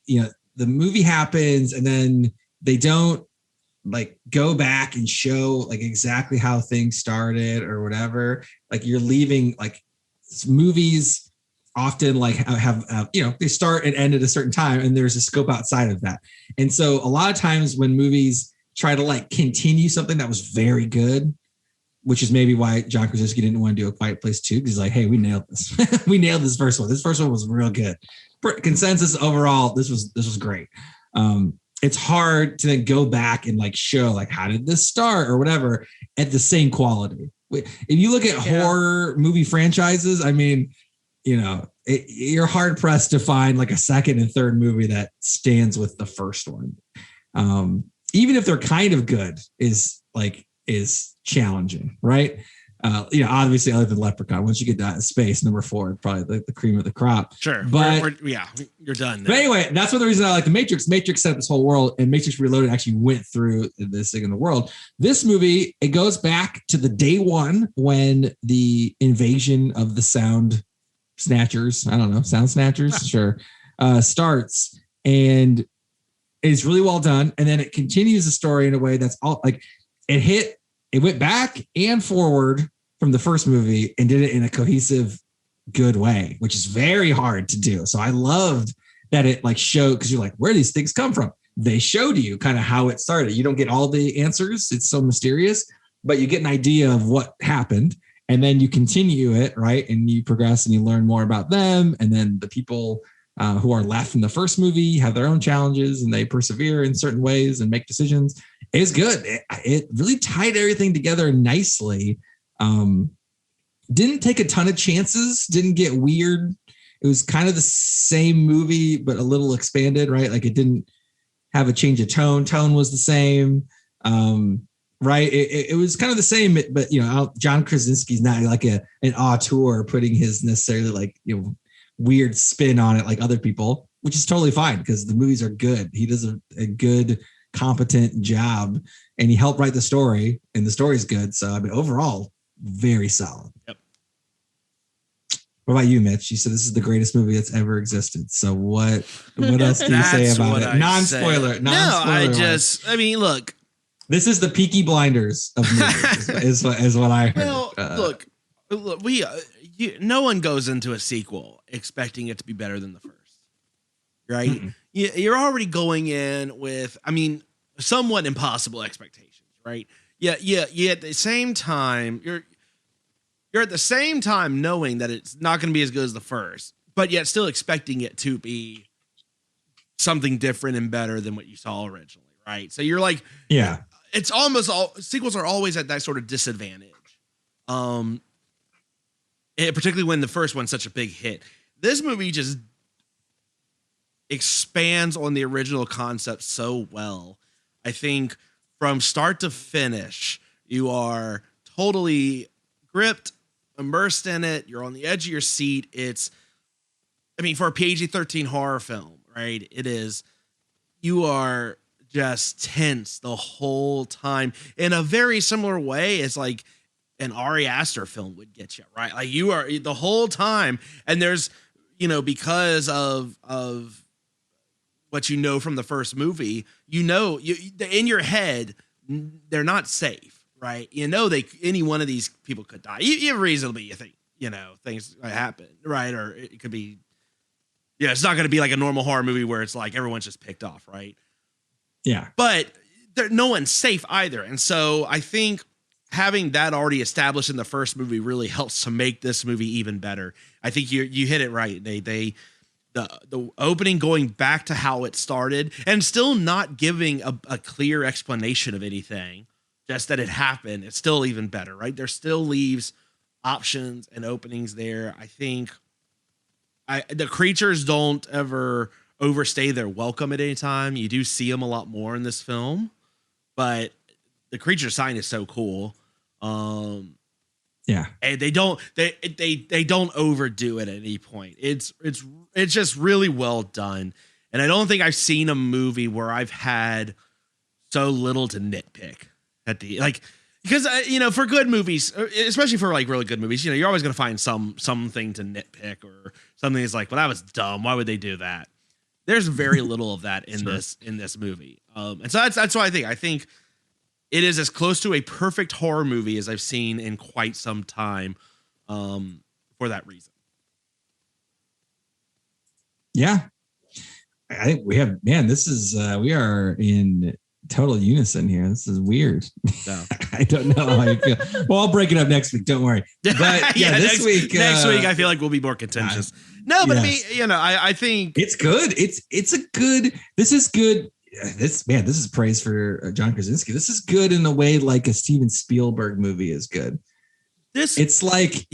the movie happens and then they don't like go back and show like exactly how things started or whatever. Like you're leaving, like movies often like have they start and end at a certain time and there's a scope outside of that. And so a lot of times when movies try to like continue something that was very good, which is maybe why John Krasinski didn't want to do A Quiet Place 2, because he's like, hey, we nailed this. We nailed this first one. This first one was real good. Consensus overall, this was great. It's hard to then go back and like show like how did this start or whatever at the same quality. If you look at horror movie franchises, I mean, you're hard pressed to find like a second and third movie that stands with the first one. Even if they're kind of good, is challenging, right? Obviously, other than Leprechaun, once you get that in space, number 4, probably the cream of the crop. Sure, but you're done. But anyway, that's one of the reasons I like the Matrix. Matrix set up this whole world, and Matrix Reloaded actually went through this thing in the world. This movie, it goes back to the day one when the invasion of the sound snatchers, sure, starts, and it's really well done. And then it continues the story in a way that's all like it went back and forward from the first movie and did it in a cohesive, good way, which is very hard to do. So I loved that it like showed, because you're like, where do these things come from? They showed you kind of how it started. You don't get all the answers. It's so mysterious, but you get an idea of what happened. And then you continue it, right? And you progress and you learn more about them. And then the people who are left from the first movie have their own challenges and they persevere in certain ways and make decisions. It's good. It really tied everything together nicely. Didn't take a ton of chances, didn't get weird. It was kind of the same movie, but a little expanded, right? Like it didn't have a change of tone. Tone was the same. Right. It was kind of the same, but John Krasinski's not like an auteur putting his necessarily like, weird spin on it like other people, which is totally fine because the movies are good. He does a good, competent job and he helped write the story and the story's good. So I mean, overall, very solid. Yep. What about you, Mitch? You said this is the greatest movie that's ever existed. So what else can you say about it? Non-spoiler. I mean, look. This is the Peaky Blinders of movies is what I heard. Well, look, no one goes into a sequel expecting it to be better than the first, right? Mm-mm. You're already going in with, somewhat impossible expectations, right? Yeah. At the same time, you're at the same time knowing that it's not going to be as good as the first, but yet still expecting it to be something different and better than what you saw originally, right? So you're like, yeah, it's almost all sequels are always at that sort of disadvantage. Particularly when the first one's such a big hit. This movie just expands on the original concept so well. I think from start to finish, you are totally gripped, immersed in it. You're on the edge of your seat. For a PG-13 horror film, right? It is. You are just tense the whole time in a very similar way as like an Ari Aster film would get you, right? Like you are the whole time, and there's, because of what you know from the first movie, in your head, they're not safe, right? Any one of these people could die. You reasonably, you think, things happen, right? Or it could be, it's not going to be like a normal horror movie where it's like everyone's just picked off, right? Yeah. But no one's safe either. And so I think having that already established in the first movie really helps to make this movie even better. I think you hit it right. The opening going back to how it started and still not giving a clear explanation of anything, just that it happened. It's still even better, right? There still leaves options and openings there. I think the creatures don't ever overstay their welcome at any time. You do see them a lot more in this film, but the creature sign is so cool. Yeah, and they don't overdo it at any point. It's just really well done. And I don't think I've seen a movie where I've had so little to nitpick at the because for good movies, especially for like really good movies, you're always going to find something to nitpick or something that's like, well, that was dumb. Why would they do that? There's very little of that in this movie. And so that's what I think it is as close to a perfect horror movie as I've seen in quite some time, for that reason. Yeah. I think we have, this is, we are in total unison here. This is weird. No. I don't know how you feel. Well, I'll break it up next week. Don't worry. But next week I feel like we'll be more contentious. No, but yes. I mean, I think it's good. This is good. This is praise for John Krasinski. This is good in a way like a Steven Spielberg movie is good. It's like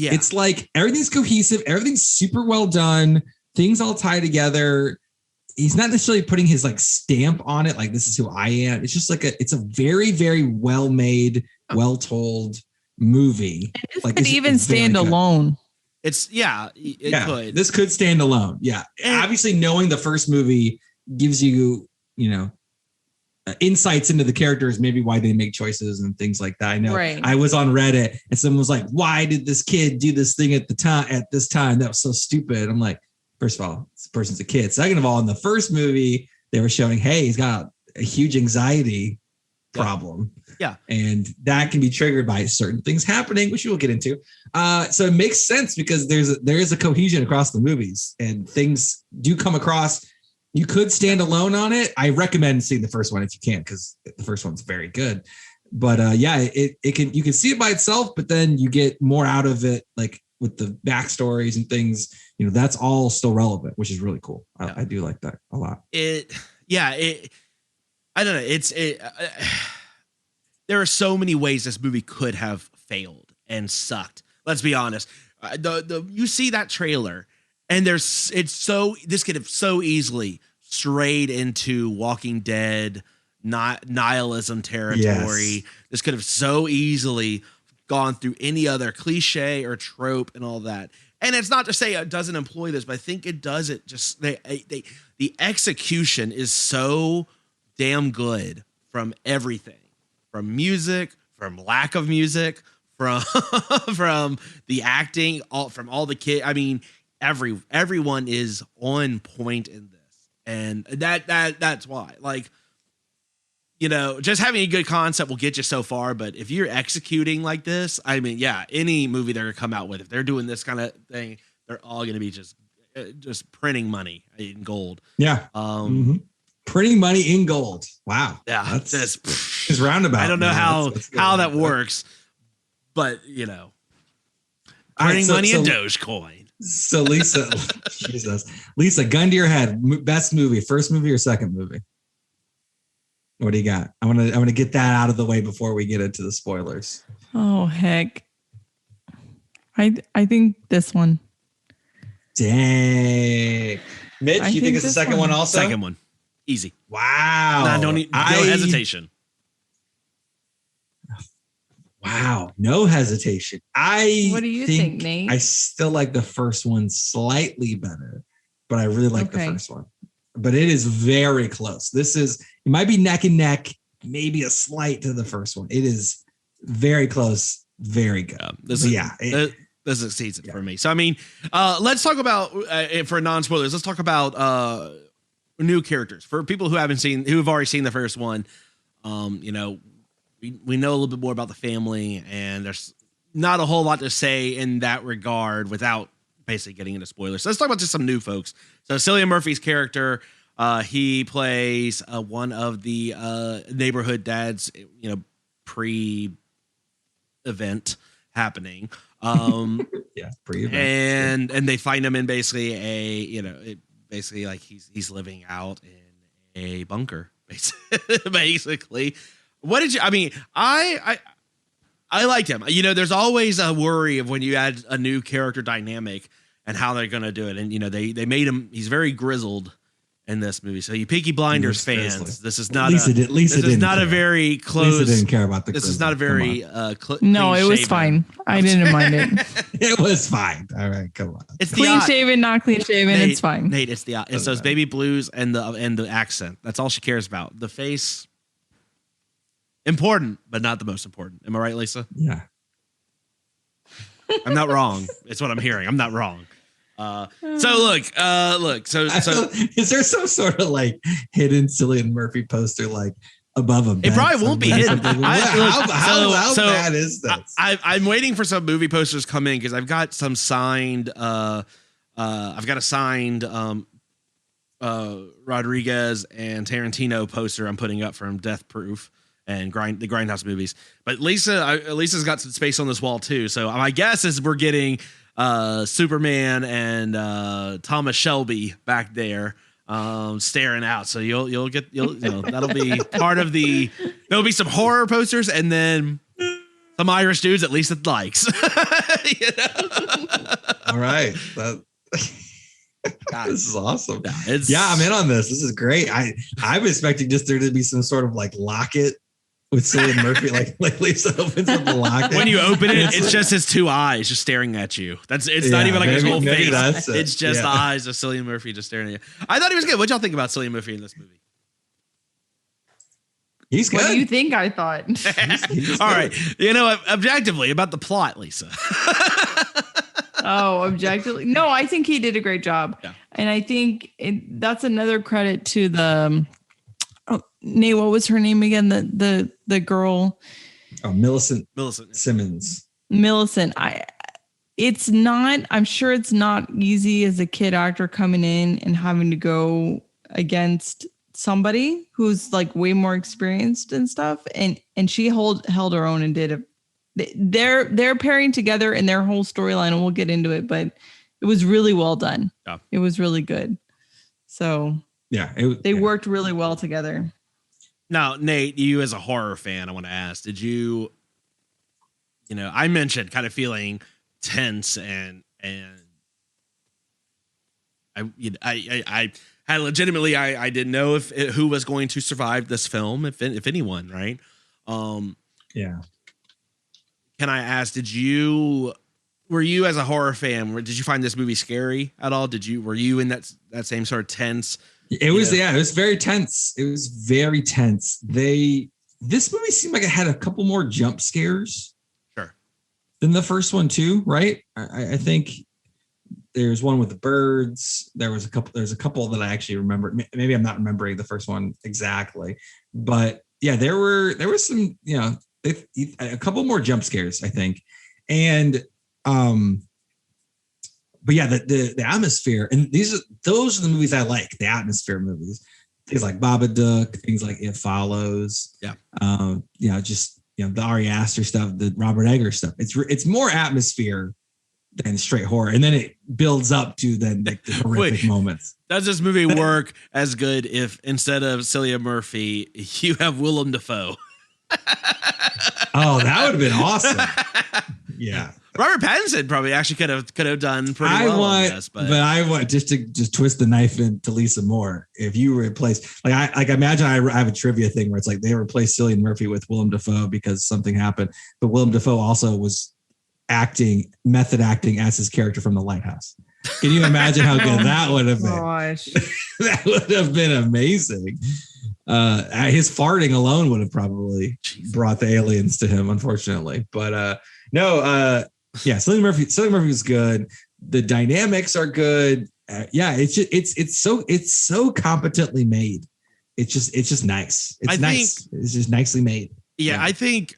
everything's cohesive. Everything's super well done. Things all tie together. He's not necessarily putting his like stamp on it. Like, this is who I am. It's just it's a very, very well made, well told movie. This could even stand alone. It could. This could stand alone. Yeah. And obviously knowing the first movie gives you, insights into the characters, maybe why they make choices and things like that. I know I was on Reddit and someone was like, why did this kid do this thing at this time? That was so stupid. I'm like, first of all, this person's a kid. Second of all, in the first movie, they were showing, hey, he's got a huge anxiety problem. Yeah. And that can be triggered by certain things happening, which we'll get into. So it makes sense because there is a cohesion across the movies and things do come across. You could stand alone on it. I recommend seeing the first one if you can, because the first one's very good. But you can see it by itself, but then you get more out of it, like with the backstories and things. That's all still relevant, which is really cool. I do like that a lot. I don't know. There are so many ways this movie could have failed and sucked. Let's be honest. You see that trailer, and this could have so easily strayed into Walking Dead, not nihilism territory. Yes. This could have so easily gone through any other cliche or trope and all that. And it's not to say it doesn't employ this, but I think it does it. Just the execution is so damn good from everything, from music, from lack of music, from the acting, from all the kids. I mean, everyone is on point in this, and that's why. Like, just having a good concept will get you so far, but if you're executing like this, I mean, any movie they're gonna come out with, if they're doing this kind of thing, they're all gonna be just printing money in gold. Yeah. Printing money in gold. Wow. Yeah. That's roundabout. I don't know how that works, but printing money in Dogecoin. So Lisa, Lisa, gun to your head. Best movie, first movie or second movie? What do you got? I want to get that out of the way before we get into the spoilers. Oh heck, I think this one. Dang, Mitch, you think it's the second one also? Second one, easy. Wow, no hesitation. Wow, no hesitation. What do you think, Nate? I still like the first one slightly better, but I really like the first one. But it is very close. It might be neck and neck, maybe a slight to the first one. It is very close, very good. This exceeds it for me. So, I mean, let's talk about, for non-spoilers, let's talk about new characters. For people who have already seen the first one, we know a little bit more about the family, and there's not a whole lot to say in that regard without basically getting into spoilers. So let's talk about just some new folks. So Cillian Murphy's character, he plays one of the neighborhood dads, pre-event happening. Pre-event. And they find him in basically like he's living out in a bunker, basically. What did you? I mean, I liked him. You know, there's always a worry of when you add a new character dynamic and how they're going to do it. And, you know, they made him, he's very grizzled in this movie. So you Peaky Blinders fans, this is not Lisa a very close. Lisa didn't care about the This grizzle. is not a very no, it was fine. I didn't mind it. It was fine. All right, come on. It's clean shaven, not clean shaven. Nate, it's fine. Nate, it's those baby blues and the accent. That's all she cares about. The face, important, but not the most important. Am I right, Lisa? Yeah. I'm not wrong. It's what I'm hearing. I'm not wrong. So is there some sort of like hidden Cillian Murphy poster like above a bed? It probably won't be hidden. How bad is this? I'm waiting for some movie posters to come in because I've got some signed. I've got a signed Rodriguez and Tarantino poster I'm putting up from Death Proof and the Grindhouse movies. But Lisa's got some space on this wall too. So my guess is we're getting Superman and Thomas Shelby back there staring out. So you'll that'll be part of there'll be some horror posters and then some Irish dudes at least it likes. You know? All right. This is awesome. Yeah, I'm in on this. This is great. I'm expecting just there to be some sort of like locket with Cillian Murphy, like Lisa opens up the locket. When you open it, it's just his two eyes just staring at you. It's not even like his whole face. It's just the eyes of Cillian Murphy just staring at you. I thought he was good. What'd y'all think about Cillian Murphy in this movie? He's good. What do you think I thought? He's all right. You know, objectively about the plot, Lisa. Oh, objectively. No, I think he did a great job. Yeah. And I think that's another credit to the Nate, what was her name again? The girl. Oh, Millicent Simmons. Millicent. I'm sure it's not easy as a kid actor coming in and having to go against somebody who's like way more experienced and stuff. And she held her own and did they're pairing together in their whole storyline, and we'll get into it, but it was really well done. Yeah. It was really good. So yeah, they worked really well together. Now, Nate, you as a horror fan, I want to ask, did you know, I mentioned kind of feeling tense and I had legitimately, I didn't know who was going to survive this film, if anyone, right? Yeah. Can I ask, were you as a horror fan, did you find this movie scary at all? Were you in that same sort of tense? It was very tense. It was very tense. This movie seemed like it had a couple more jump scares. Sure. Than the first one too, right? I think there's one with the birds. There's a couple that I actually remember. Maybe I'm not remembering the first one exactly, but yeah, there was some, you know, a couple more jump scares, I think. And but yeah, the atmosphere, and those are the movies I like, the atmosphere movies, things like Babadook, things like It Follows. Yeah. Just the Ari Aster stuff, the Robert Eggers stuff. It's more atmosphere than straight horror, and then it builds up to then the horrific moments. Does this movie work as good if instead of Cillian Murphy, you have Willem Dafoe? Oh, that would have been awesome. Yeah. Robert Pattinson probably actually could have done pretty well on this, but I want just to twist the knife into Lisa Moore. If you replace, I imagine I have a trivia thing where it's like they replaced Cillian Murphy with Willem Dafoe because something happened, but Willem Dafoe also was method acting as his character from The Lighthouse. Can you imagine how good that would have been? Gosh. That would have been amazing. His farting alone would have probably brought the aliens to him, unfortunately. But Cillian Murphy was good. The dynamics are good. It's so competently made. It's just nice. It's just nicely made. Yeah, I think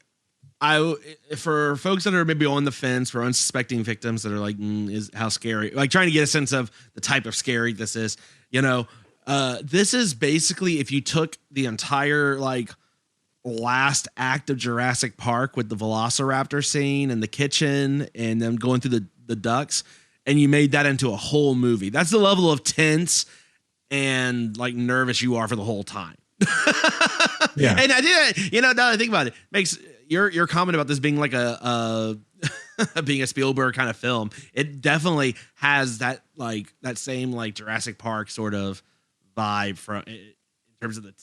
for folks that are maybe on the fence, for unsuspecting victims that are like, is how scary, like trying to get a sense of the type of scary this is, this is basically if you took the entire like last act of Jurassic Park with the Velociraptor scene and the kitchen and them going through the ducks, and you made that into a whole movie. That's the level of tense and like nervous you are for the whole time. Yeah. And I did, now that I think about it, makes, your comment about this being like a being a Spielberg kind of film, it definitely has that same like Jurassic Park sort of vibe from in terms of the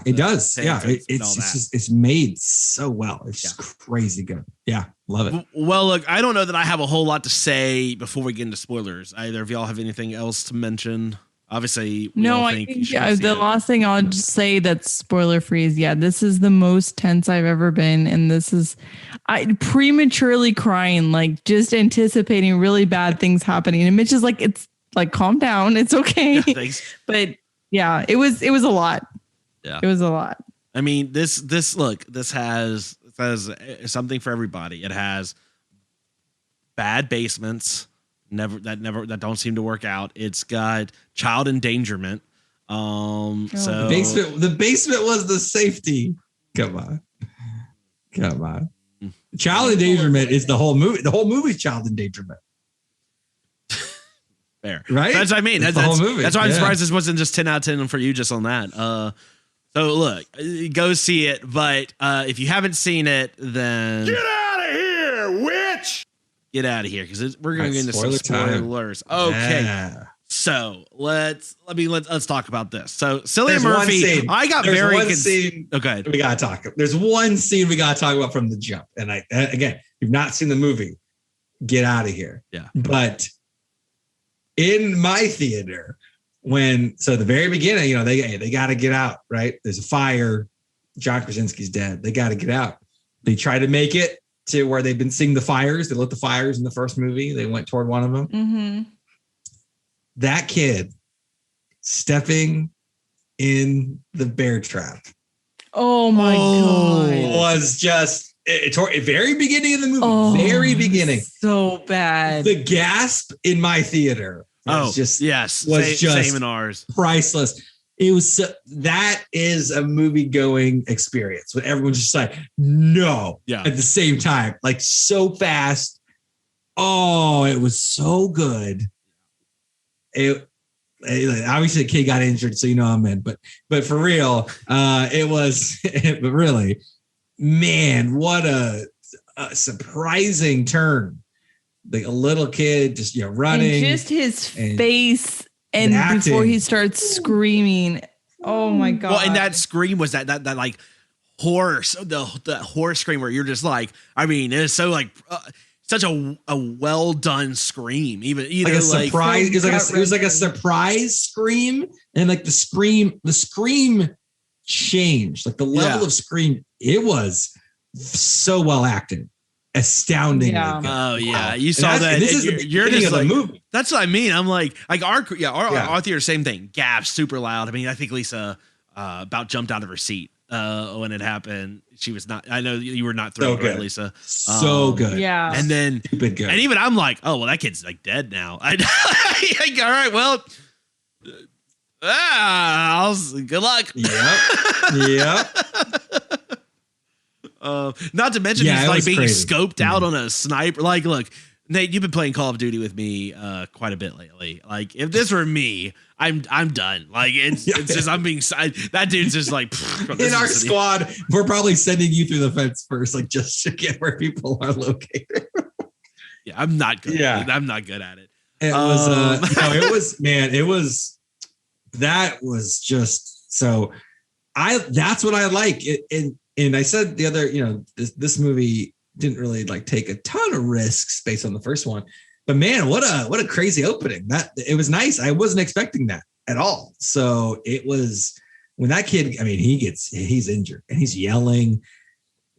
it does. Yeah, it's made so well. It's just crazy good. Yeah, love it. Well, look, I don't know that I have a whole lot to say before we get into spoilers. Either of y'all have anything else to mention? Obviously, I think the last thing I'll just say that's spoiler free is this is the most tense I've ever been, and this is I prematurely crying, like just anticipating really bad things happening. And Mitch is like, it's like, calm down, it's okay. Yeah, thanks. But yeah, it was a lot. Yeah, it was a lot. I mean, this has something for everybody. It has bad basements. That don't seem to work out. It's got child endangerment. So the basement was the safety. Come on. Child endangerment is the whole movie. The whole movie's child endangerment. Fair, right? That's what I mean. That's the whole movie. That's why I'm surprised this wasn't just 10 out of 10 for you just on that. So look, go see it. But if you haven't seen it, then get out of here, witch. Get out of here because we're going to get into some spoilers. Okay, so let's talk about this. So Cillian Murphy, I got scene. Okay, we gotta talk. There's one scene we gotta talk about from the jump. And again, if you've not seen the movie, get out of here. Yeah, but in my theater, the very beginning, they got to get out. Right, there's a fire. John Krasinski's dead. They got to get out. They try to make it to where they've been seeing the fires. They lit the fires in the first movie. They went toward one of them. Mm-hmm. That kid stepping in the bear trap. Oh my God. Was just very beginning of the movie. Very beginning. So bad. The gasp in my theater was just same in ours. Priceless. It was that is a movie going experience when everyone's just like, no, at the same time, like so fast. Oh, it was so good. Obviously the kid got injured, so I'm in, but for real, it was, but really, man, what a surprising turn. Like a little kid just running, and just his face. And before he starts screaming, oh my God. Well, and that scream was that like horse, the horse scream where you're just like, I mean, it's so like such a well done scream. Even like a surprise. It was like a surprise scream, and like the scream changed, like the level of scream. It was so well acted. Astounding. Yeah. Oh yeah, you saw that. This is you're just like, the movie. That's what I mean. I'm like our theater, same thing. Gaps super loud. I mean, I think Lisa about jumped out of her seat when it happened. She was not. I know you were not thrilled, right, Lisa? So good. Yeah. And then good. And even I'm like, oh well, that kid's like dead now. Like, all right, well. Good luck. Yep. Not to mention he's like being crazy. Scoped out on a sniper. Like, look, Nate, you've been playing Call of Duty with me quite a bit lately. Like, if this were me, I'm done. Like, it's just I'm being that dude's just like in our squad. We're probably sending you through the fence first, like just to get where people are located. Yeah, I'm not good. Yeah, I'm not good at it. It was it was, man. It was that was just so. That's what I like. And I said the other, this movie didn't really like take a ton of risks based on the first one, but man, what a crazy opening. That it was nice. I wasn't expecting that at all. So it was when that kid, I mean, he's injured and he's yelling.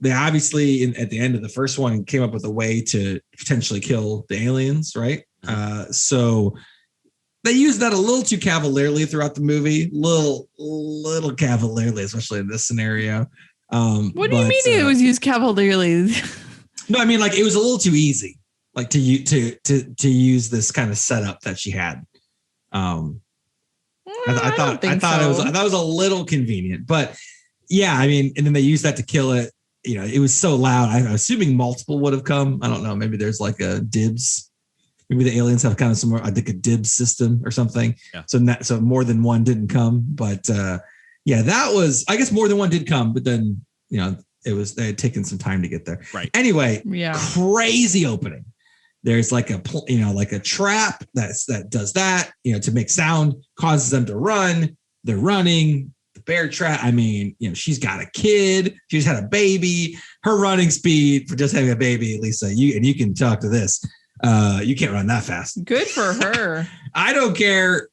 They obviously at the end of the first one came up with a way to potentially kill the aliens. Right. So they used that a little too cavalierly throughout the movie, little cavalierly, especially in this scenario. What do you mean it was used cavalierly? No, I mean like it was a little too easy, like to use this kind of setup that she had. I thought it was a little convenient, but yeah, I mean, and then they used that to kill it. It was so loud. I'm assuming multiple would have come. I don't know. Maybe there's like a dibs. Maybe the aliens have kind of some, I think, a dibs system or something. Yeah. So more than one didn't come, but. Yeah, that was, I guess more than one did come, but then, They had taken some time to get there. Right. Anyway, Yeah. crazy opening. There's like like a trap that does that, to make sound, causes them to run. They're running. The bear trap. I mean, she's got a kid. She's had a baby. Her running speed for just having a baby, Lisa, you can talk to this. You can't run that fast. Good for her. I don't care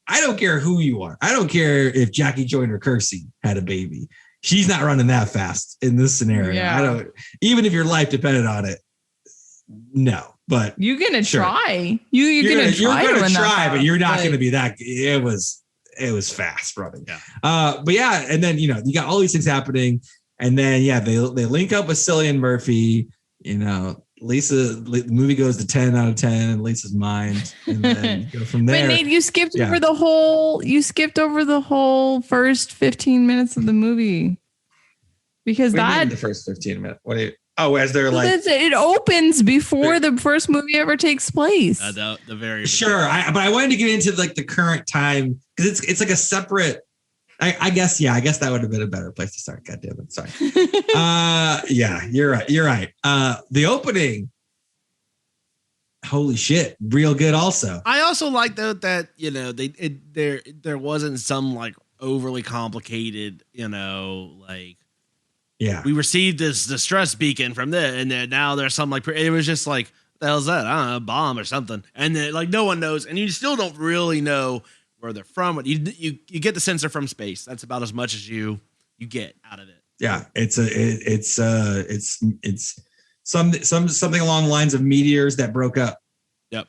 who you are. I don't care if Jackie Joyner Kersey had a baby. She's not running that fast in this scenario. Yeah. Even if your life depended on it. No, but you're gonna sure. try. You're gonna try, but you're not gonna be that. It was fast running. Yeah. But yeah, and then you got all these things happening, and then they link up with Cillian Murphy. Lisa, the movie goes to 10 out of 10 in Lisa's mind, and then go from there. But Nate, you skipped over the whole first 15 minutes of the movie because the first 15 minutes. What do you? Oh, as they're like, it opens before the first movie ever takes place. The very sure, but I wanted to get into like the current time because it's like a separate. I guess that would have been a better place to start. God damn it, sorry. Yeah, you're right. The opening, holy shit, real good. Also, I also like though that there wasn't some like overly complicated yeah, we received this distress beacon from this, and then now there's some like it was just like, the hell's that? I don't know, a bomb or something, and then like no one knows, and you still don't really know where they're from. You get the sense they're from space. That's about as much as you get out of it. Yeah, it's something along the lines of meteors that broke up. Yep,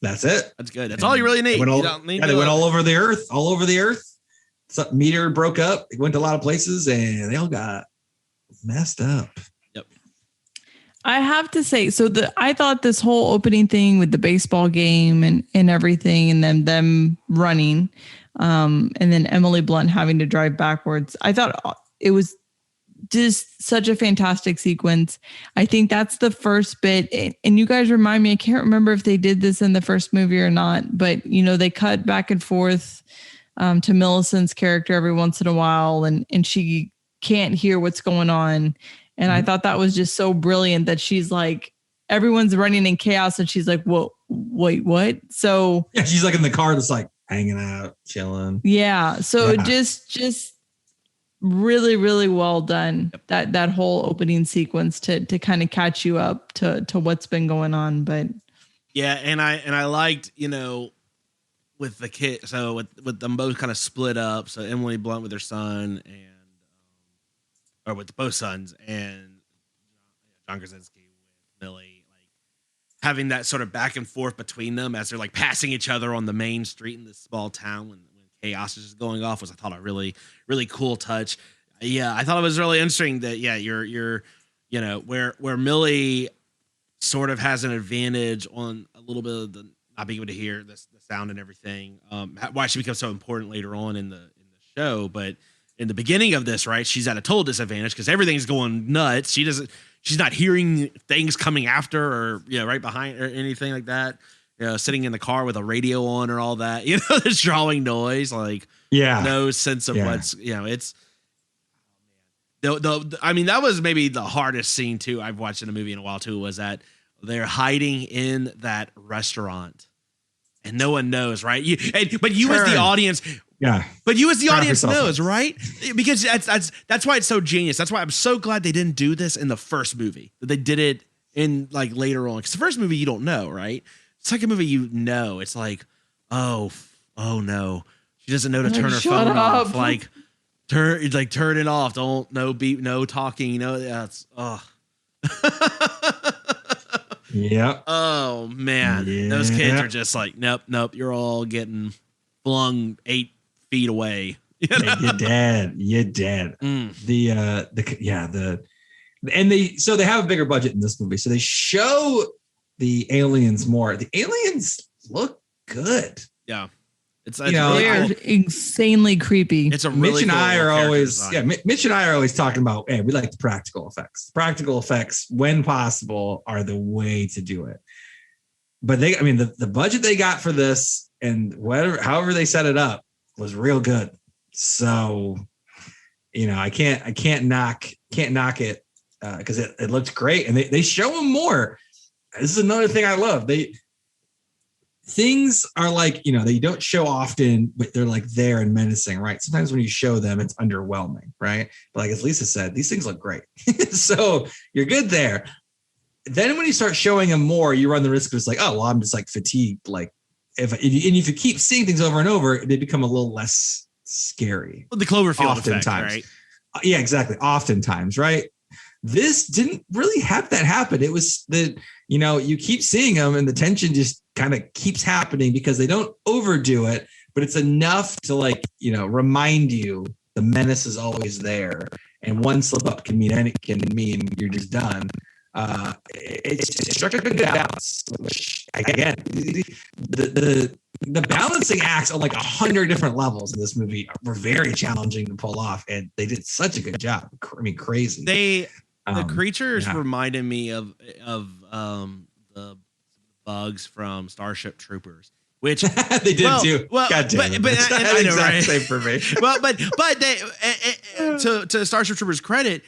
that's it. That's good. That's all you really need. They went all over the earth. All over the earth. Some meteor broke up. It went to a lot of places, and they all got messed up. Yep. I have to say, I thought this whole opening thing with the baseball game and everything, and then them running, and then Emily Blunt having to drive backwards. I thought it was just such a fantastic sequence. I think that's the first bit. And you guys remind me, I can't remember if they did this in the first movie or not, but they cut back and forth to Millicent's character every once in a while, and she can't hear what's going on. And I thought that was just so brilliant that she's like, everyone's running in chaos, and she's like, "Whoa, wait, what?" So yeah, she's like in the car, just like hanging out, chilling. Yeah. So just really, really well done. That whole opening sequence to kind of catch you up to what's been going on. But yeah, and I liked, with the kid, so with them both kind of split up. So Emily Blunt with her son, or with both sons, and John Krasinski with Millie, like having that sort of back and forth between them as they're like passing each other on the main street in this small town when chaos is just going off was, I thought, a really, really cool touch. Yeah, I thought it was really interesting that you're where Millie sort of has an advantage on a little bit of the not being able to hear the sound and everything. Why she becomes so important later on in the show, but in the beginning of this, right, she's at a total disadvantage because everything's going nuts. She's not hearing things coming after or right behind or anything like that. Sitting in the car with a radio on or all that, this drawing noise, like no sense of what's it's. I mean, that was maybe the hardest scene too I've watched in a movie in a while too, was that they're hiding in that restaurant and no one knows, right? But you as the audience, but you as the audience knows, right? Because that's why it's so genius. That's why I'm so glad they didn't do this in the first movie. That they did it in like later on. Because the first movie you don't know, right? Second movie it's like, oh no, she doesn't know to turn her phone off. Like turn it off. Don't no beep, no talking. That's Yeah. Oh man, those kids are just like, nope. You're all getting flung 8 feet away. You're dead. They have a bigger budget in this movie, so they show the aliens more. The aliens look good. Yeah. It's they're insanely creepy. It's a really Mitch and I are always talking about, hey, we like the practical effects. Practical effects, when possible, are the way to do it. But the budget they got for this and however they set it up was real good. So I can't knock it because it looked great, and they show him more. This is another thing I love. Things are like, they don't show often, but they're like there and menacing, right? Sometimes when you show them, it's underwhelming, right? But like as Lisa said, these things look great. So you're good there. Then when you start showing them more, you run the risk of just like, oh, well, I'm just like fatigued. Like if you keep seeing things over and over, they become a little less scary. The Cloverfield effect, right? Yeah, exactly. Oftentimes, right? This didn't really have that happen. It was that, you keep seeing them and the tension just kind of keeps happening because they don't overdo it, but it's enough to remind you the menace is always there. And one slip up can mean you're just done. It's struck a good balance, which again, the balancing acts on like 100 different levels in this movie were very challenging to pull off, and they did such a good job. I mean, crazy. The creatures reminded me of the bugs from Starship Troopers, which they did too. Well, God damn but I know, right? Same for me. Well, but they to Starship Troopers' credit,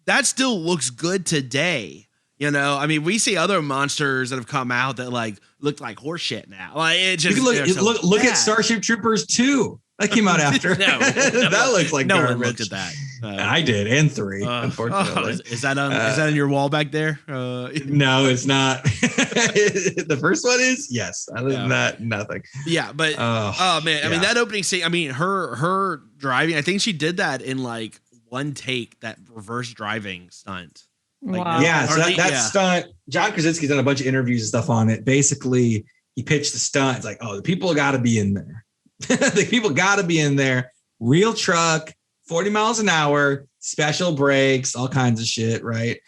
that still looks good today. I mean, we see other monsters that have come out that like look like horse shit now. Like it just look at Starship Troopers 2. That came out after. That looks like no garbage. one looked at that. I did, and 3, unfortunately. Is that on your wall back there? No, it's not. The first one is, yes. Other than that, nothing. Yeah, but oh man, I mean that opening scene. I mean her driving. I think she did that in like one take. That reverse driving stunt. Like, wow. Yeah, so that stunt. John Krasinski's done a bunch of interviews and stuff on it. Basically, he pitched the stunt. It's like, oh, the people got to be in there. The people got to be in there. Real truck, 40 miles an hour, special brakes, all kinds of shit, right?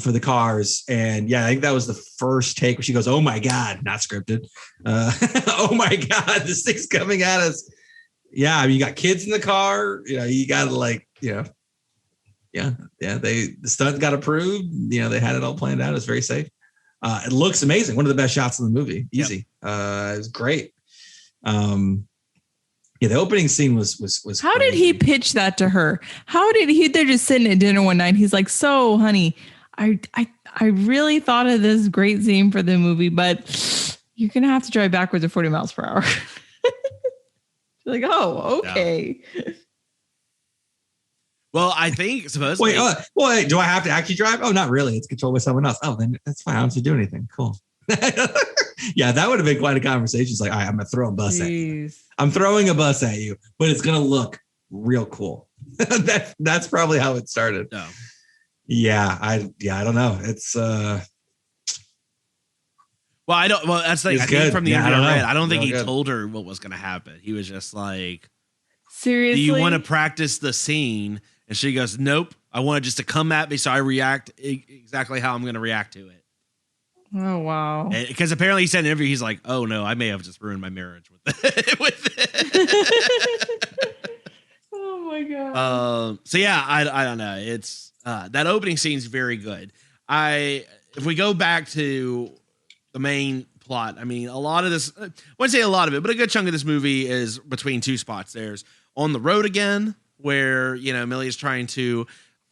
For the cars. And yeah, I think that was the first take where she goes, oh my God, not scripted. Oh my God, this thing's coming at us. Yeah, I mean, you got kids in the car. You got to the stunt got approved. They had it all planned out. It's very safe. It looks amazing. One of the best shots in the movie. Easy. Yep. It was great. The opening scene was how did he pitch that to her? How did they're just sitting at dinner one night. He's like, so honey, I really thought of this great scene for the movie, but you're going to have to drive backwards at 40 miles per hour. She's like, oh, okay. Yeah. Well, I think supposedly. Wait, do I have to actually drive? Oh, not really. It's controlled by someone else. Oh, then that's fine. I don't have to do anything. Cool. Yeah, that would have been quite a conversation. It's like, all right, I'm going to throw a bus at you. I'm throwing a bus at you, but it's going to look real cool. That's probably how it started. No. Yeah, I don't know. It's Well, I don't. Well, that's like I think from the interview I read. I don't think he told her what was going to happen. He was just like, seriously, do you want to practice the scene? And she goes, nope. I want it just to come at me so I react exactly how I'm going to react to it. Oh, wow. Because apparently he said in an interview, he's like, oh, no, I may have just ruined my marriage with it. Oh, my God. So, yeah, I don't know. It's that opening scene is very good. If we go back to the main plot, I mean, a lot of this, I wouldn't say a lot of it, but a good chunk of this movie is between two spots. There's on the road again, where, Millie is trying to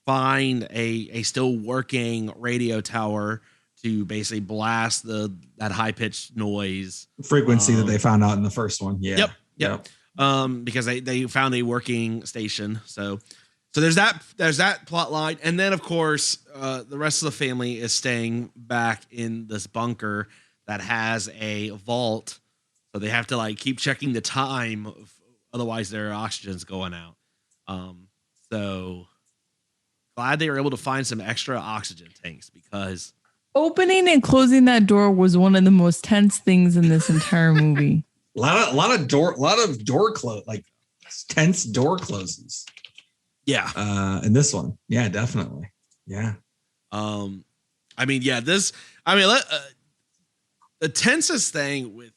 find a still working radio tower to basically blast that high pitched noise frequency that they found out in the first one. Yeah. Yep. Because they found a working station. So there's that plot line. And then of course, the rest of the family is staying back in this bunker that has a vault. So they have to keep checking the time. Otherwise their oxygen's going out. So glad they were able to find some extra oxygen tanks because opening and closing that door was one of the most tense things in this entire movie. a lot of door close, tense door closes. Yeah. In this one. Yeah, definitely. Yeah. The tensest thing with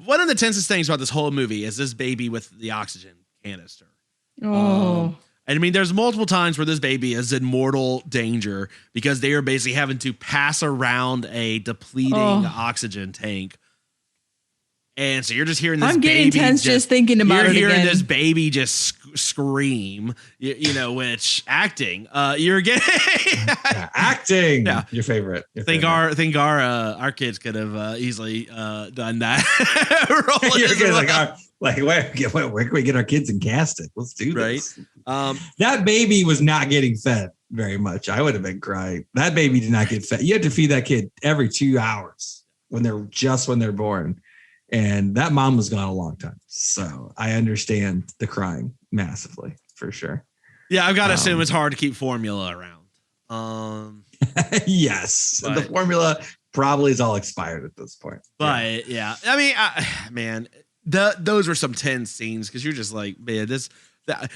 one of the tensest things about this whole movie is this baby with the oxygen canister. Oh. And I mean, there's multiple times where this baby is in mortal danger because they are basically having to pass around a depleting oxygen tank. And so you're just hearing this. I'm getting tense just thinking about it. You're hearing again. this baby just scream. You know, which acting. You're getting acting. Yeah. Your favorite. Think our kids could have easily done that. Your kids where can we get our kids and cast it? Let's do this. Right. That baby was not getting fed very much. I would have been crying. That baby did not get fed. You had to feed that kid every 2 hours when they're born. And that mom was gone a long time. So I understand the crying massively, for sure. Yeah, I've got to assume it's hard to keep formula around. Yes. But, the formula probably is all expired at this point. But yeah, I mean, man, those were some tense scenes because you're just like, man,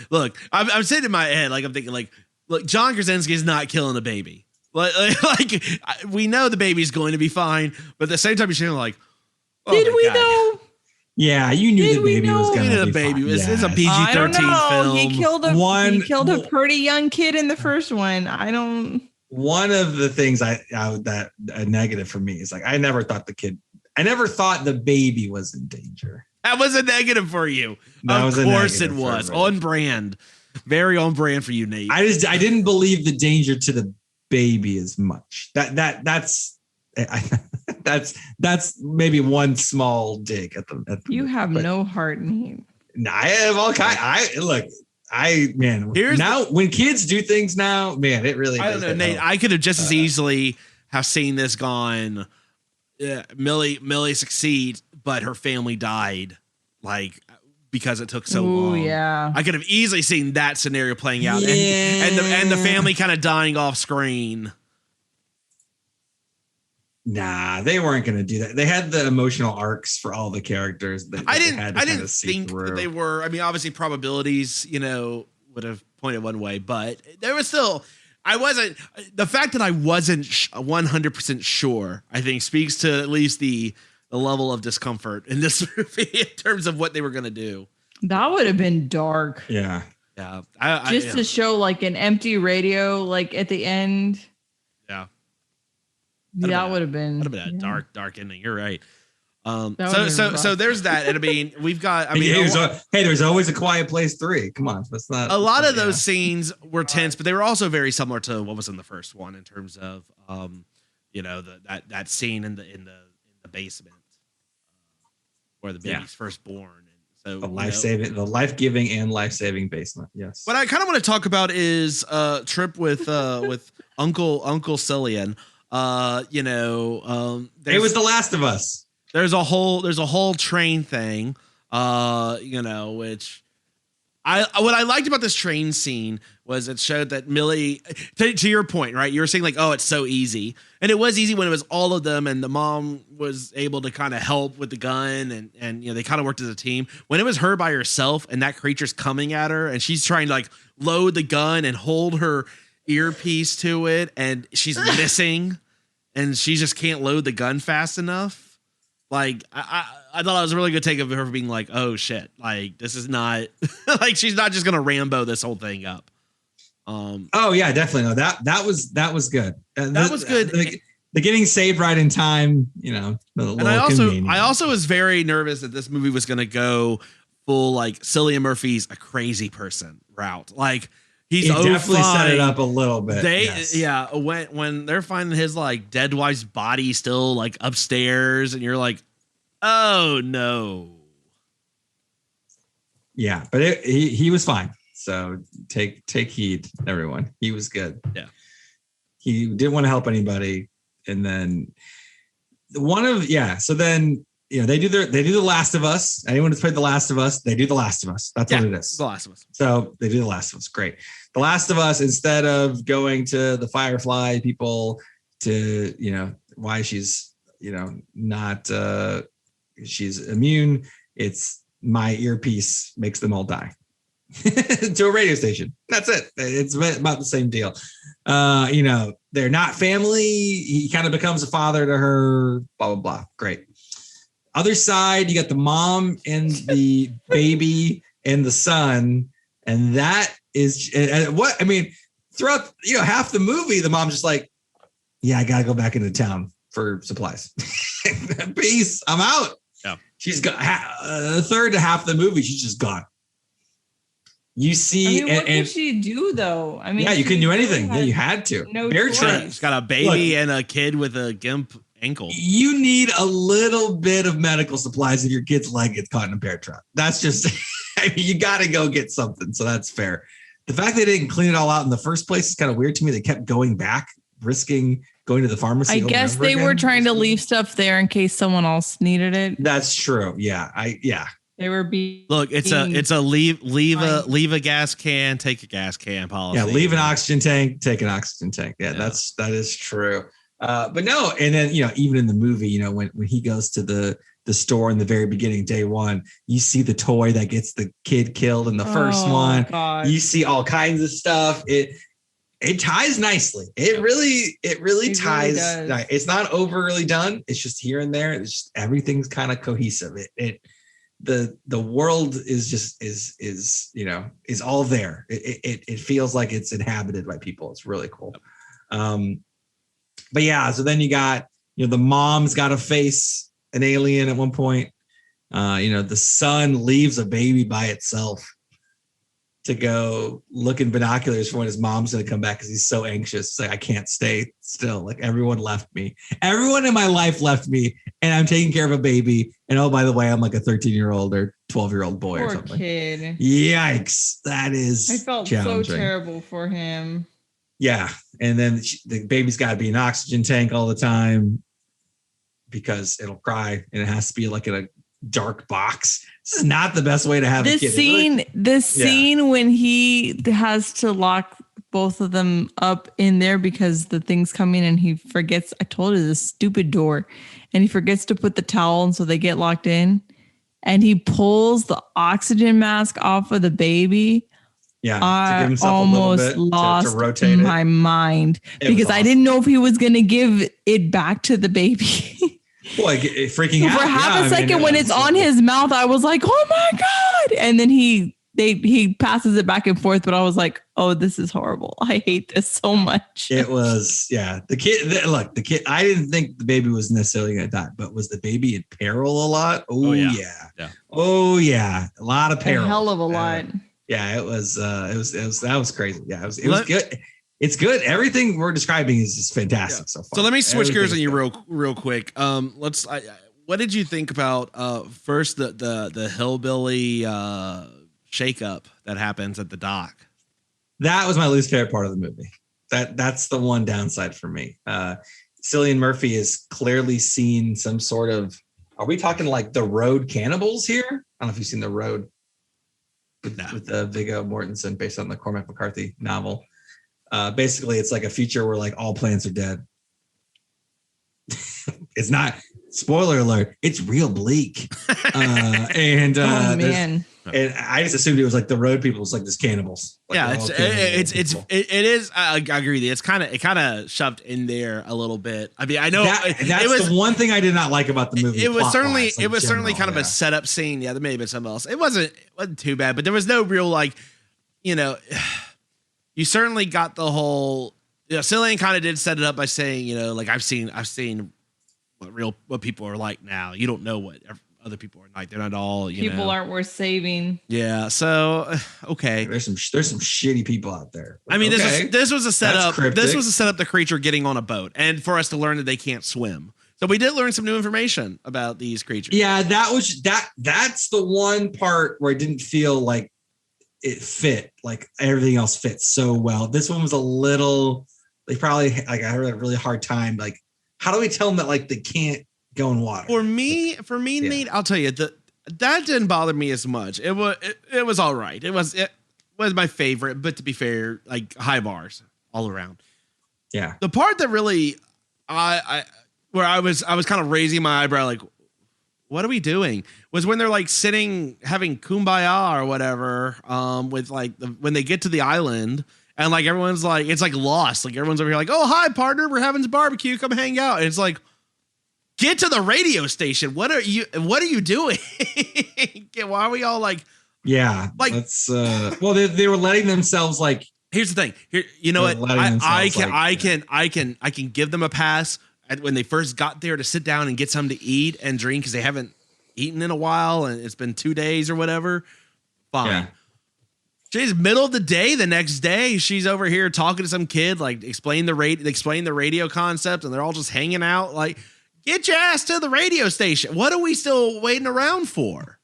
look, I'm sitting in my head, like I'm thinking, like, look, John Krasinski is not killing a baby. Like we know the baby's going to be fine, but at the same time, you're saying like, oh did we know? Yeah, you knew the baby was going to be fine. It's a PG-13 film. He killed a pretty young kid in the first one. One of the things that a negative for me is like I never thought the baby was in danger. That was a negative for you. Of course it was. On brand. Very on brand for you, Nate. I didn't believe the danger to the baby as much. That's maybe one small dig at the you have no heart, Nate. I have all kind. When kids do things now, man, it really. I don't know, Nate. I could have just as easily have seen this gone. Millie succeeds, but her family died, like because it took so long. Yeah, I could have easily seen that scenario playing out, and the family kind of dying off screen. Nah, they weren't going to do that. They had the emotional arcs for all the characters. I didn't think that they were. I mean, obviously, probabilities, would have pointed one way, but there was still. I wasn't. The fact that I wasn't 100% sure, I think, speaks to at least the level of discomfort in this movie in terms of what they were going to do. That would have been dark. Yeah. To show like an empty radio, like at the end. Yeah. That would have been a dark ending. You're right. So there's that. And I mean, we've got. I mean, there's always a Quiet Place 3. Come on, that's not. A lot of those scenes were tense, but they were also very similar to what was in the first one in terms of, that scene in the basement where the baby's first born. And so the life-giving and life-saving basement. Yes. What I kind of want to talk about is trip with Uncle Cillian. It was The Last of Us. There's a whole train thing, which what I liked about this train scene was it showed that Millie, to your point, right? You were saying like, oh, it's so easy. And it was easy when it was all of them and the mom was able to kind of help with the gun and they kind of worked as a team. When it was her by herself and that creature's coming at her and she's trying to like load the gun and hold her earpiece to it and she's missing and she just can't load the gun fast enough. Like I thought it was a really good take of her being like, oh shit, like this is not like she's not just gonna Rambo this whole thing up. Oh yeah, definitely. No, that was good. That was good. The getting saved right in time, And I also was very nervous that this movie was gonna go full like Cillian Murphy's a crazy person route. Like he's definitely set it up a little bit. When they're finding his like dead wife's body still like upstairs, and you're like, oh no. Yeah, but he was fine. So take heed, everyone. He was good. Yeah, he didn't want to help anybody, and then So then. They do The Last of Us. Anyone who's played The Last of Us, they do The Last of Us. That's what it is. The Last of Us. So they do The Last of Us. Great. The Last of Us, instead of going to the Firefly people to, why she's, not, she's immune. It's my earpiece makes them all die to a radio station. That's it. It's about the same deal. They're not family. He kind of becomes a father to her, blah, blah, blah. Great. Other side, you got the mom and the baby and the son. And that is throughout, half the movie, the mom's just like, yeah, I got to go back into town for supplies. Peace. I'm out. Yeah. She's got a third to half the movie. She's just gone. You see, what could she do though? I mean, yeah, you couldn't do anything. Yeah, you had to. No Bear choice. Trap. She's got a baby and a kid with a gimp ankle. You need a little bit of medical supplies if your kid's leg gets caught in a bear trap. That's just, I mean, you got to go get something. So that's fair. The fact they didn't clean it all out in the first place is kind of weird to me. They kept going back, risking going to the pharmacy. I guess they were trying to leave stuff there in case someone else needed it. That's true. Yeah. They were being look. It's a leave a gas can, take a gas can policy. Yeah, leave an oxygen tank, take an oxygen tank. Yeah. that is true. But no, and then even in the movie, when he goes to the store in the very beginning, day one, you see the toy that gets the kid killed in the first one. God. You see all kinds of stuff. It ties nicely. It really ties. Really it's not overly done. It's just here and there. It's just everything's kind of cohesive. The world is all there. It feels like it's inhabited by people. It's really cool. But yeah, so then you got the mom's got to face an alien at one point. The son leaves a baby by itself to go look in binoculars for when his mom's going to come back because he's so anxious. It's like, I can't stay still. Like, everyone left me. Everyone in my life left me, and I'm taking care of a baby. And oh, by the way, I'm like a 13-year-old or 12-year-old boy or something. Poor kid. Yikes. That is I felt so terrible for him. Yeah. And then the baby's got to be in an oxygen tank all the time because it'll cry, and it has to be like in a dark box. This is not the best way to have a kid. This scene when he has to lock both of them up in there because the thing's coming and he forgets. I told you this stupid door, and he forgets to put the towel on, so they get locked in, and he pulls the oxygen mask off of the baby. Yeah, I almost lost to rotate my mind because I didn't know if he was going to give it back to the baby. Boy, freaking out. For half a second, when it's on his mouth, I was like, "Oh my God!" And then he passes it back and forth, but I was like, "Oh, this is horrible. I hate this so much." It was, the kid. I didn't think the baby was necessarily going to die, but was the baby in peril a lot? Oh yeah. Oh yeah, a lot of peril. A hell of a lot. Yeah, it was that was crazy. Yeah, it was good. It's good. Everything we're describing is just fantastic so far. So let me switch gears on you real quick. What did you think about first the hillbilly shakeup that happens at the dock? That was my least favorite part of the movie. That's the one downside for me. Cillian Murphy is clearly seen some sort of. Are we talking like the Road cannibals here? I don't know if you've seen the Road with Viggo Mortensen, based on the Cormac McCarthy novel. Basically, it's like a feature where like all plants are dead. It's not, spoiler alert, it's real bleak. And I just assumed it was like the Road people. It's like this cannibals. Like, it is. I agree with you. It kind of shoved in there a little bit. I mean, I know it was the one thing I did not like about the movie. It was certainly kind of a setup scene. Yeah, there may have been something else. It wasn't too bad, but there was no real you certainly got the whole. Cillian kind of did set it up by saying, like I've seen what people are like now. You don't know what other people are like. They're not all people aren't worth saving. Yeah. So okay. There's some shitty people out there. I mean, this was a setup. This was a setup. The creature getting on a boat, and for us to learn that they can't swim. So we did learn some new information about these creatures. Yeah, that's the one part where I didn't feel like it fit. Like everything else fits so well. This one was a little. They probably I had a really hard time. Like, how do we tell them that like they can't go in water? For me, Nate, I'll tell you that didn't bother me as much. It was all right. It was my favorite, but to be fair, like high bars all around. Yeah. The part that really I was kind of raising my eyebrow, like, what are we doing? Was when they're like sitting having kumbaya or whatever, with like when they get to the island. And like everyone's like, it's like lost. Like everyone's over here like, oh, hi, partner. We're having some barbecue. Come hang out. And it's like, get to the radio station. What are you doing? Why are we all like, yeah, like that's well, they were letting themselves like. Here's the thing. Here, you know what? I can give them a pass when they first got there to sit down and get something to eat and drink because they haven't eaten in a while and it's been 2 days or whatever. Fine. Yeah. She's middle of the day. The next day, she's over here talking to some kid, like explain the radio concept, and they're all just hanging out. Like, get your ass to the radio station. What are we still waiting around for?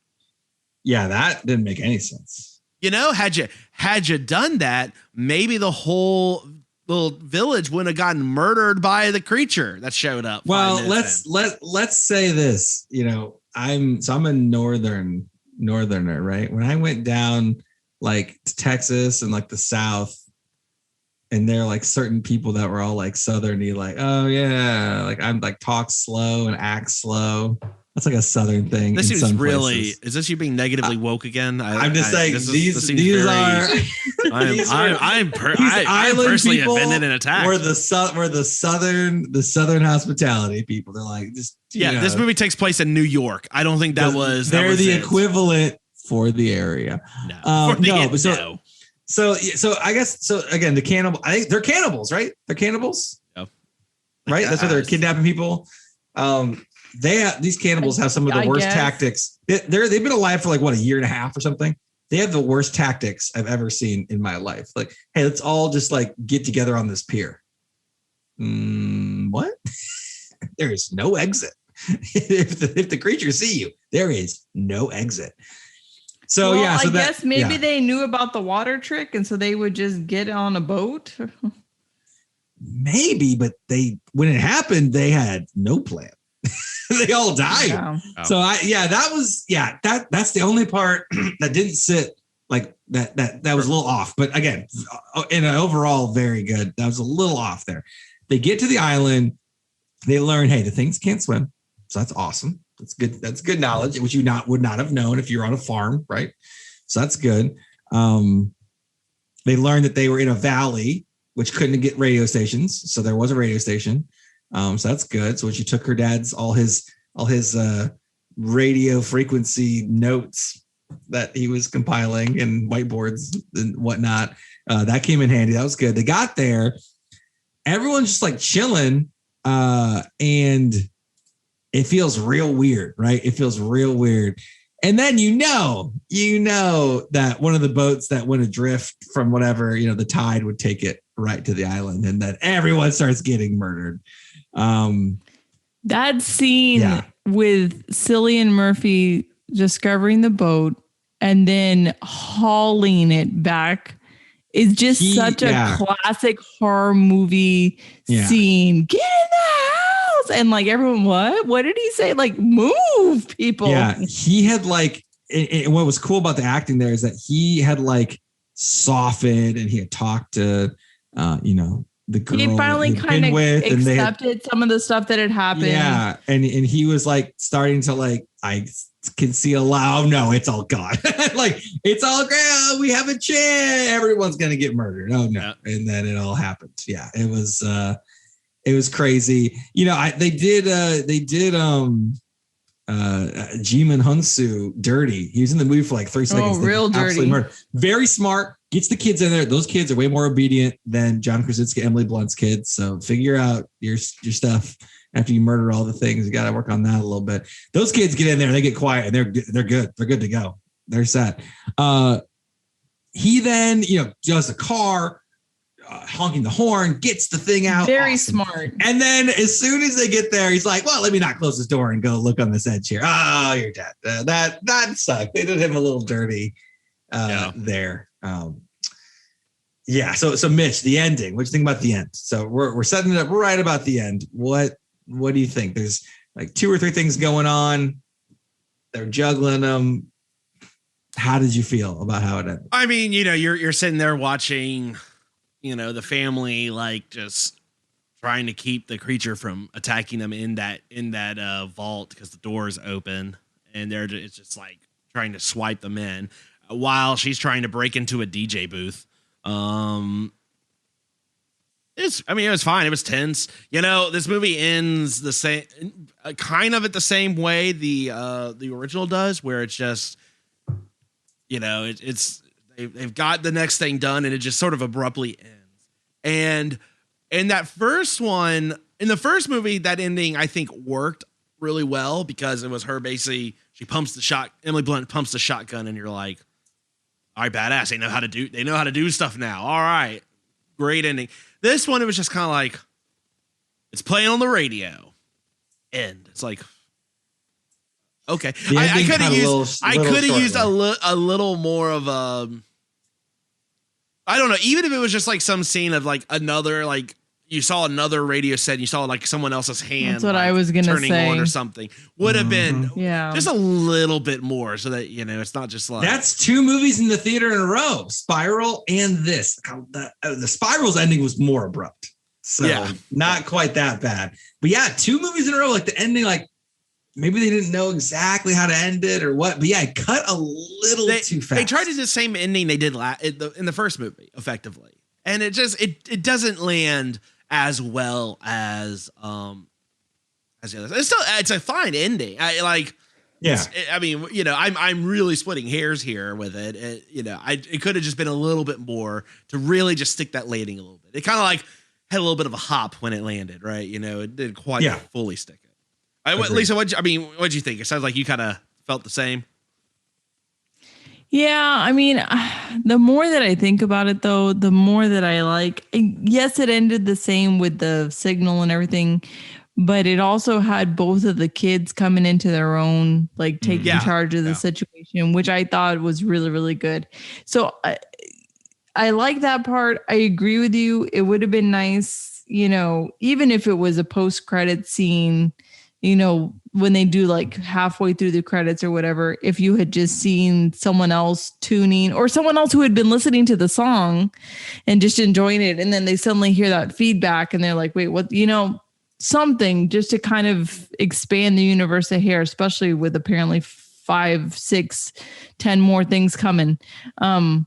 Yeah, that didn't make any sense. You know, had you done that, maybe the whole little village wouldn't have gotten murdered by the creature that showed up. Well, let's say this. You know, I'm a northerner, right? When I went down like to Texas and like the South, and there are like certain people that were all like southerny, like, oh yeah, like I'm like talk slow and act slow. That's like a southern thing. This seems really. Is this you being negatively woke again? I'm just saying these are. I'm personally offended and attacked. We're the southern hospitality people. They're like just. This movie takes place in New York. I don't think that was. They're the equivalent for the area. No. So I guess again, the cannibal. I think they're cannibals, right? They're cannibals. Yep. Right. That's why they're kidnapping people. These cannibals have some of the worst tactics. They've been alive for like a year and a half or something. They have the worst tactics I've ever seen in my life. Like, hey, let's all just like get together on this pier. What? There is no exit. if the creatures see you, there is no exit. So I guess maybe they knew about the water trick, and so they would just get on a boat. Maybe, but when it happened, they had no plan. They all died. Yeah. So that's the only part that didn't sit like that was a little off. But again, in an overall very good. That was a little off there. They get to the island. They learn, hey, the things can't swim. So that's awesome. That's good. That's good knowledge, which you would not have known if you're on a farm, right? So that's good. They learned that they were in a valley, which couldn't get radio stations. So there was a radio station. So that's good. So when she took her dad's all his radio frequency notes that he was compiling and whiteboards and whatnot, that came in handy. That was good. They got there. Everyone's just like chilling, and it feels real weird, right? It feels real weird. And then you know that one of the boats that went adrift from whatever, the tide would take it right to the island, and then everyone starts getting murdered. That scene with Cillian Murphy discovering the boat and then hauling it back is just such a classic horror movie scene. Get in the house. And like everyone, what did he say? Like, move, people. Yeah. He had like, and what was cool about the acting there is that he had like softened, and he had talked to, the girl he finally kind of accepted some of the stuff that had happened. Yeah. And he was like starting to like, I can see a loud, no, it's all gone. Like, it's all great. We have a chance. Everyone's going to get murdered. Oh no. Yeah. And then it all happened. Yeah. It was crazy. They did Jimin Hunsu dirty. He was in the movie for like 3 seconds. Oh, real dirty. Very smart. Gets the kids in there. Those kids are way more obedient than John Krasinski, Emily Blunt's kids. So figure out your stuff after you murder all the things. You got to work on that a little bit. Those kids get in there, they get quiet, and they're good. They're good to go. They're set. He then, does the car, honking the horn, gets the thing out. Very smart. And then as soon as they get there, he's like, well, let me not close this door and go look on this edge here. Oh, you're dead. That sucked. They did him a little dirty there. So Mitch, the ending. What do you think about the end? So we're setting it up right about the end. What do you think? There's like 2 or 3 things going on. They're juggling them. How did you feel about how it ended? I mean, you're sitting there watching, the family like just trying to keep the creature from attacking them in that vault because the door is open, and it's just like trying to swipe them in while she's trying to break into a DJ booth. It was fine. It was tense. This movie ends the same, kind of at the same way the original does, where it's just, they've got the next thing done, and it just sort of abruptly ends. And in that first one, in the first movie, that ending I think worked really well because it was her basically Emily Blunt pumps the shotgun, and you're like, all right, badass. They know how to do stuff now. All right. Great ending. This one, it was just kind of like, it's playing on the radio. End. It's like, okay. I could have used a little more of a, I don't know, even if it was just like some scene of like another, like you saw another radio set and you saw like someone else's hand. That's what I was going to say. Turning on or something would have been just a little bit more so that, it's not just like. That's 2 movies in the theater in a row, Spiral and this. The Spiral's ending was more abrupt. So not quite that bad. But yeah, 2 movies in a row, like the ending, like maybe they didn't know exactly how to end it or what. But yeah, it cut a little too fast. They tried to do the same ending they did in the first movie, effectively. And it just, it doesn't land as well as the others. It's a fine ending. I'm really splitting hairs here with it. It could have just been a little bid more to really just stick that landing a little bit. It kind of like had a little bit of a hop when it landed, right? It didn't quite fully stick it. Lisa, what'd you think? It sounds like you kind of felt the same. Yeah, I mean, the more that I think about it, though, the more that I like. Yes, it ended the same with the signal and everything, but it also had both of the kids coming into their own, like taking charge of the situation, which I thought was really, really good. So I like that part. I agree with you. It would have been nice, even if it was a post-credit scene, when they do like halfway through the credits or whatever, if you had just seen someone else tuning or someone else who had been listening to the song and just enjoying it. And then they suddenly hear that feedback and they're like, wait, what, something just to kind of expand the universe of hair, especially with apparently 5, 6, 10 more things coming. So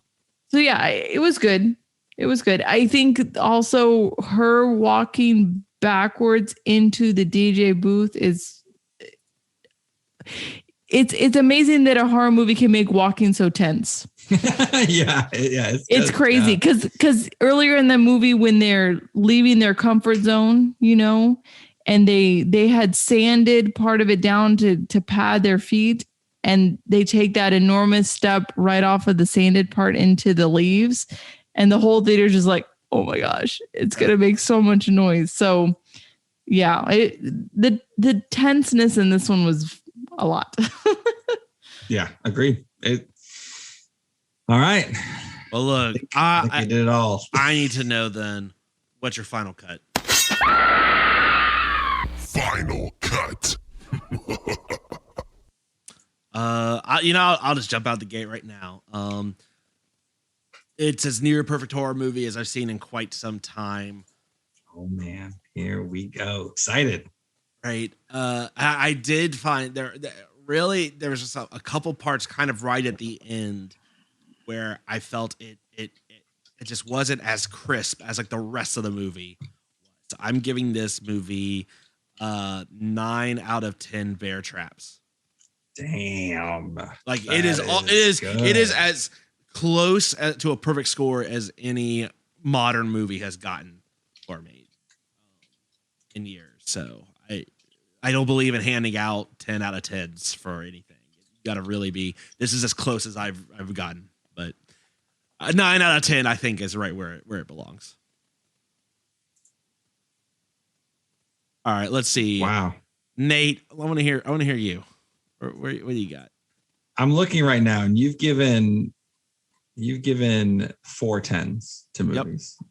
yeah, it was good. It was good. I think also her walking backwards into the DJ booth it's amazing that a horror movie can make walking so tense. It's crazy because earlier in the movie when they're leaving their comfort zone, and they had sanded part of it down to pad their feet, and they take that enormous step right off of the sanded part into the leaves, and the whole theater's just like, oh my gosh, it's gonna make so much noise. So yeah, the tenseness in this one was a lot. Yeah, agreed. All right. Well, look, I think you did it all. I need to know then, what's your final cut? Final cut. I'll just jump out the gate right now. It's as near a perfect horror movie as I've seen in quite some time. Oh man, here we go. Excited. Right. I did find there was just a couple parts kind of right at the end where I felt it just wasn't as crisp as like the rest of the movie. So I'm giving this movie 9 out of 10 bear traps. Damn. Like it is as close to a perfect score as any modern movie has gotten for me in years. So I don't believe in handing out 10 out of 10s for anything. You got to really be. This is as close as I've gotten, but 9 out of 10 I think is right where it belongs. All right, let's see. Wow, Nate, I want to hear you. What do you got? I'm looking right now, and you've given 4 10s to movies. Yep.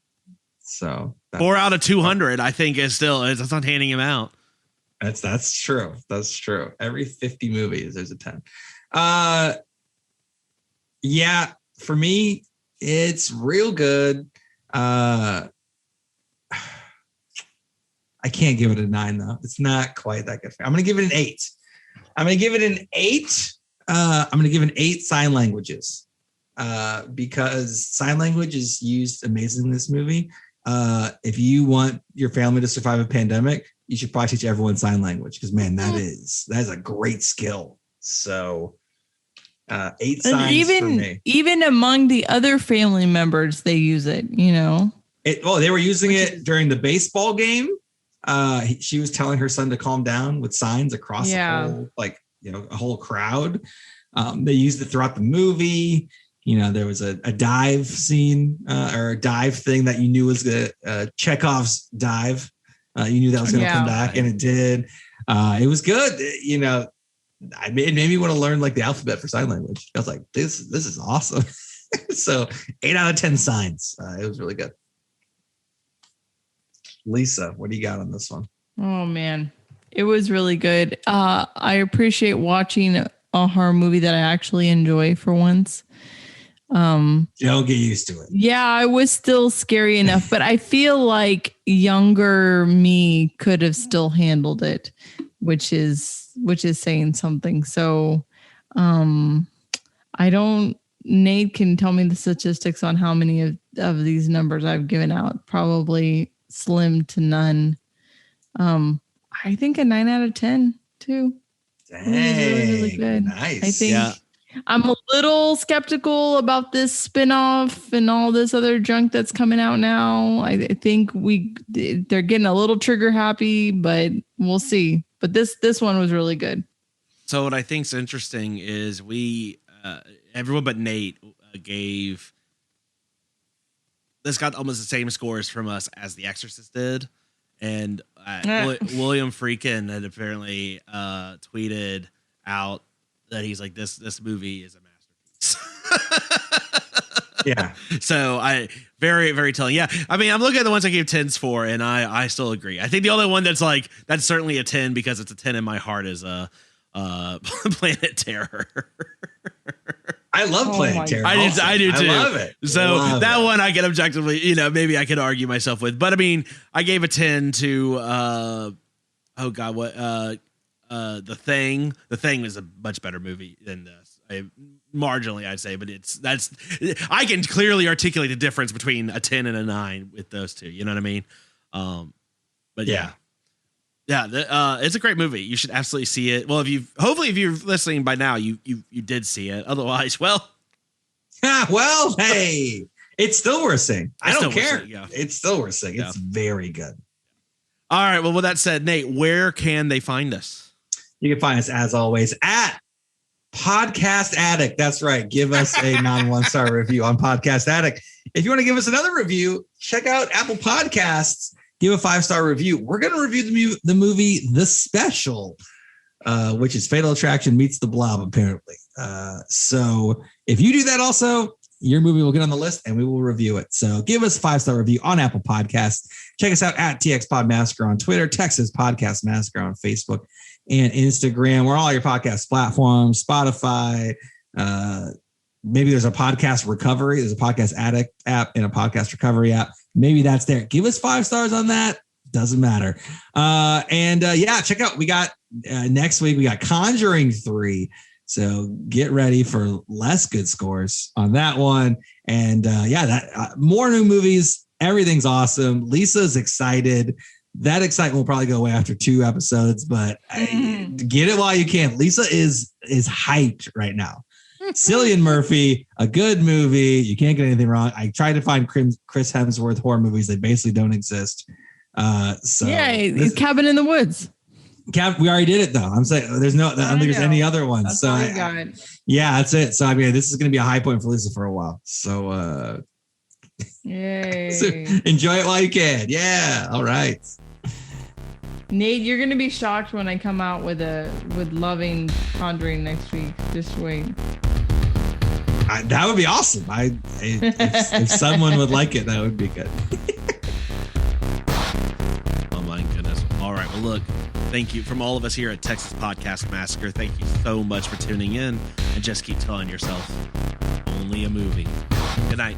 So 4 out of 200, I think, is still. It's not handing him out. That's true. That's true. Every 50 movies, there's a 10. Yeah, for me, it's real good. I can't give it a 9 though. It's not quite that good. I'm gonna give it an 8. I'm gonna give an 8 sign languages. Because sign language is used amazingly in this movie. If you want your family to survive a pandemic, you should probably teach everyone sign language because that is a great skill. So 8 signs for me. Even among the other family members, they use it, they were using it during the baseball game. She was telling her son to calm down with signs across the whole a whole crowd. They used it throughout the movie. There was a dive scene or a dive thing that you knew was Chekhov's dive. You knew that was going to come back, and it did. It was good. It made me want to learn like the alphabet for sign language. I was like, this is awesome. So 8 out of 10 signs. It was really good. Lisa, what do you got on this one? Oh man, it was really good. I appreciate watching a horror movie that I actually enjoy for once. Don't get used to it. Yeah, it was still scary enough, but I feel like younger me could have still handled it, which is saying something. So, Nate can tell me the statistics on how many of these numbers I've given out. Probably slim to none. I think a 9 out of 10 too. Dang, really, really good. Nice. I think I'm a little skeptical about this spinoff and all this other junk that's coming out now. I think they're getting a little trigger happy, but we'll see. But this one was really good. So what I think is interesting is everyone but Nate gave this got almost the same scores from us as The Exorcist did. And William Friedkin had apparently tweeted out that he's like, this movie is a masterpiece. Yeah. So very, very telling. Yeah. I mean, I'm looking at the ones I gave 10s for, and I still agree. I think the only one that's certainly a 10 because it's a 10 in my heart is Planet Terror. I love Planet Terror. I do too. I love it. So that one I can objectively, maybe I could argue myself with. But I mean, I gave a 10 to The Thing. The Thing is a much better movie than this. Marginally, I'd say, but I can clearly articulate the difference between a 10 and a 9 with those two. You know what I mean? But yeah. It's a great movie. You should absolutely see it. Well, if you're listening by now, you did see it. Otherwise, well, hey, it's still worth seeing. I don't care. Yeah. It's still worth seeing. It's very good. All right. Well, with that said, Nate, where can they find us? You can find us as always at Podcast Addict. That's right. Give us a non-1-star review on Podcast Addict. If you want to give us another review, check out Apple Podcasts. Give a 5-star review. We're going to review the movie The Special, which is Fatal Attraction meets The Blob, apparently. So if you do that also, your movie will get on the list and we will review it. So give us a 5-star review on Apple Podcasts. Check us out at TX Pod Massacre on Twitter, Texas Podcast Massacre on Facebook and Instagram. We're on all your podcast platforms, Spotify. Maybe there's a podcast recovery. There's a Podcast Addict app and a podcast recovery app. Maybe that's there. Give us 5 stars on that. Doesn't matter. Check out. We got next week. We got Conjuring 3. So get ready for less good scores on that one. And more new movies. Everything's awesome. Lisa's excited. That excitement will probably go away after 2 episodes, but get it while you can. Lisa is hyped right now. Cillian Murphy, a good movie. You can't get anything wrong. I tried to find Chris Hemsworth horror movies. They basically don't exist. It's Cabin in the Woods. We already did it though. I'm saying I don't think there's any other ones. That's that's it. So I mean, this is going to be a high point for Lisa for a while. So, yay! So enjoy it while you can. Yeah. All right. Nate, you're going to be shocked when I come out with Loving Conjuring next week. Just wait. That would be awesome. If someone would like it, that would be good. Oh my goodness. All right. Well, look, thank you from all of us here at Texas Podcast Massacre. Thank you so much for tuning in, and just keep telling yourself, only a movie. Good night.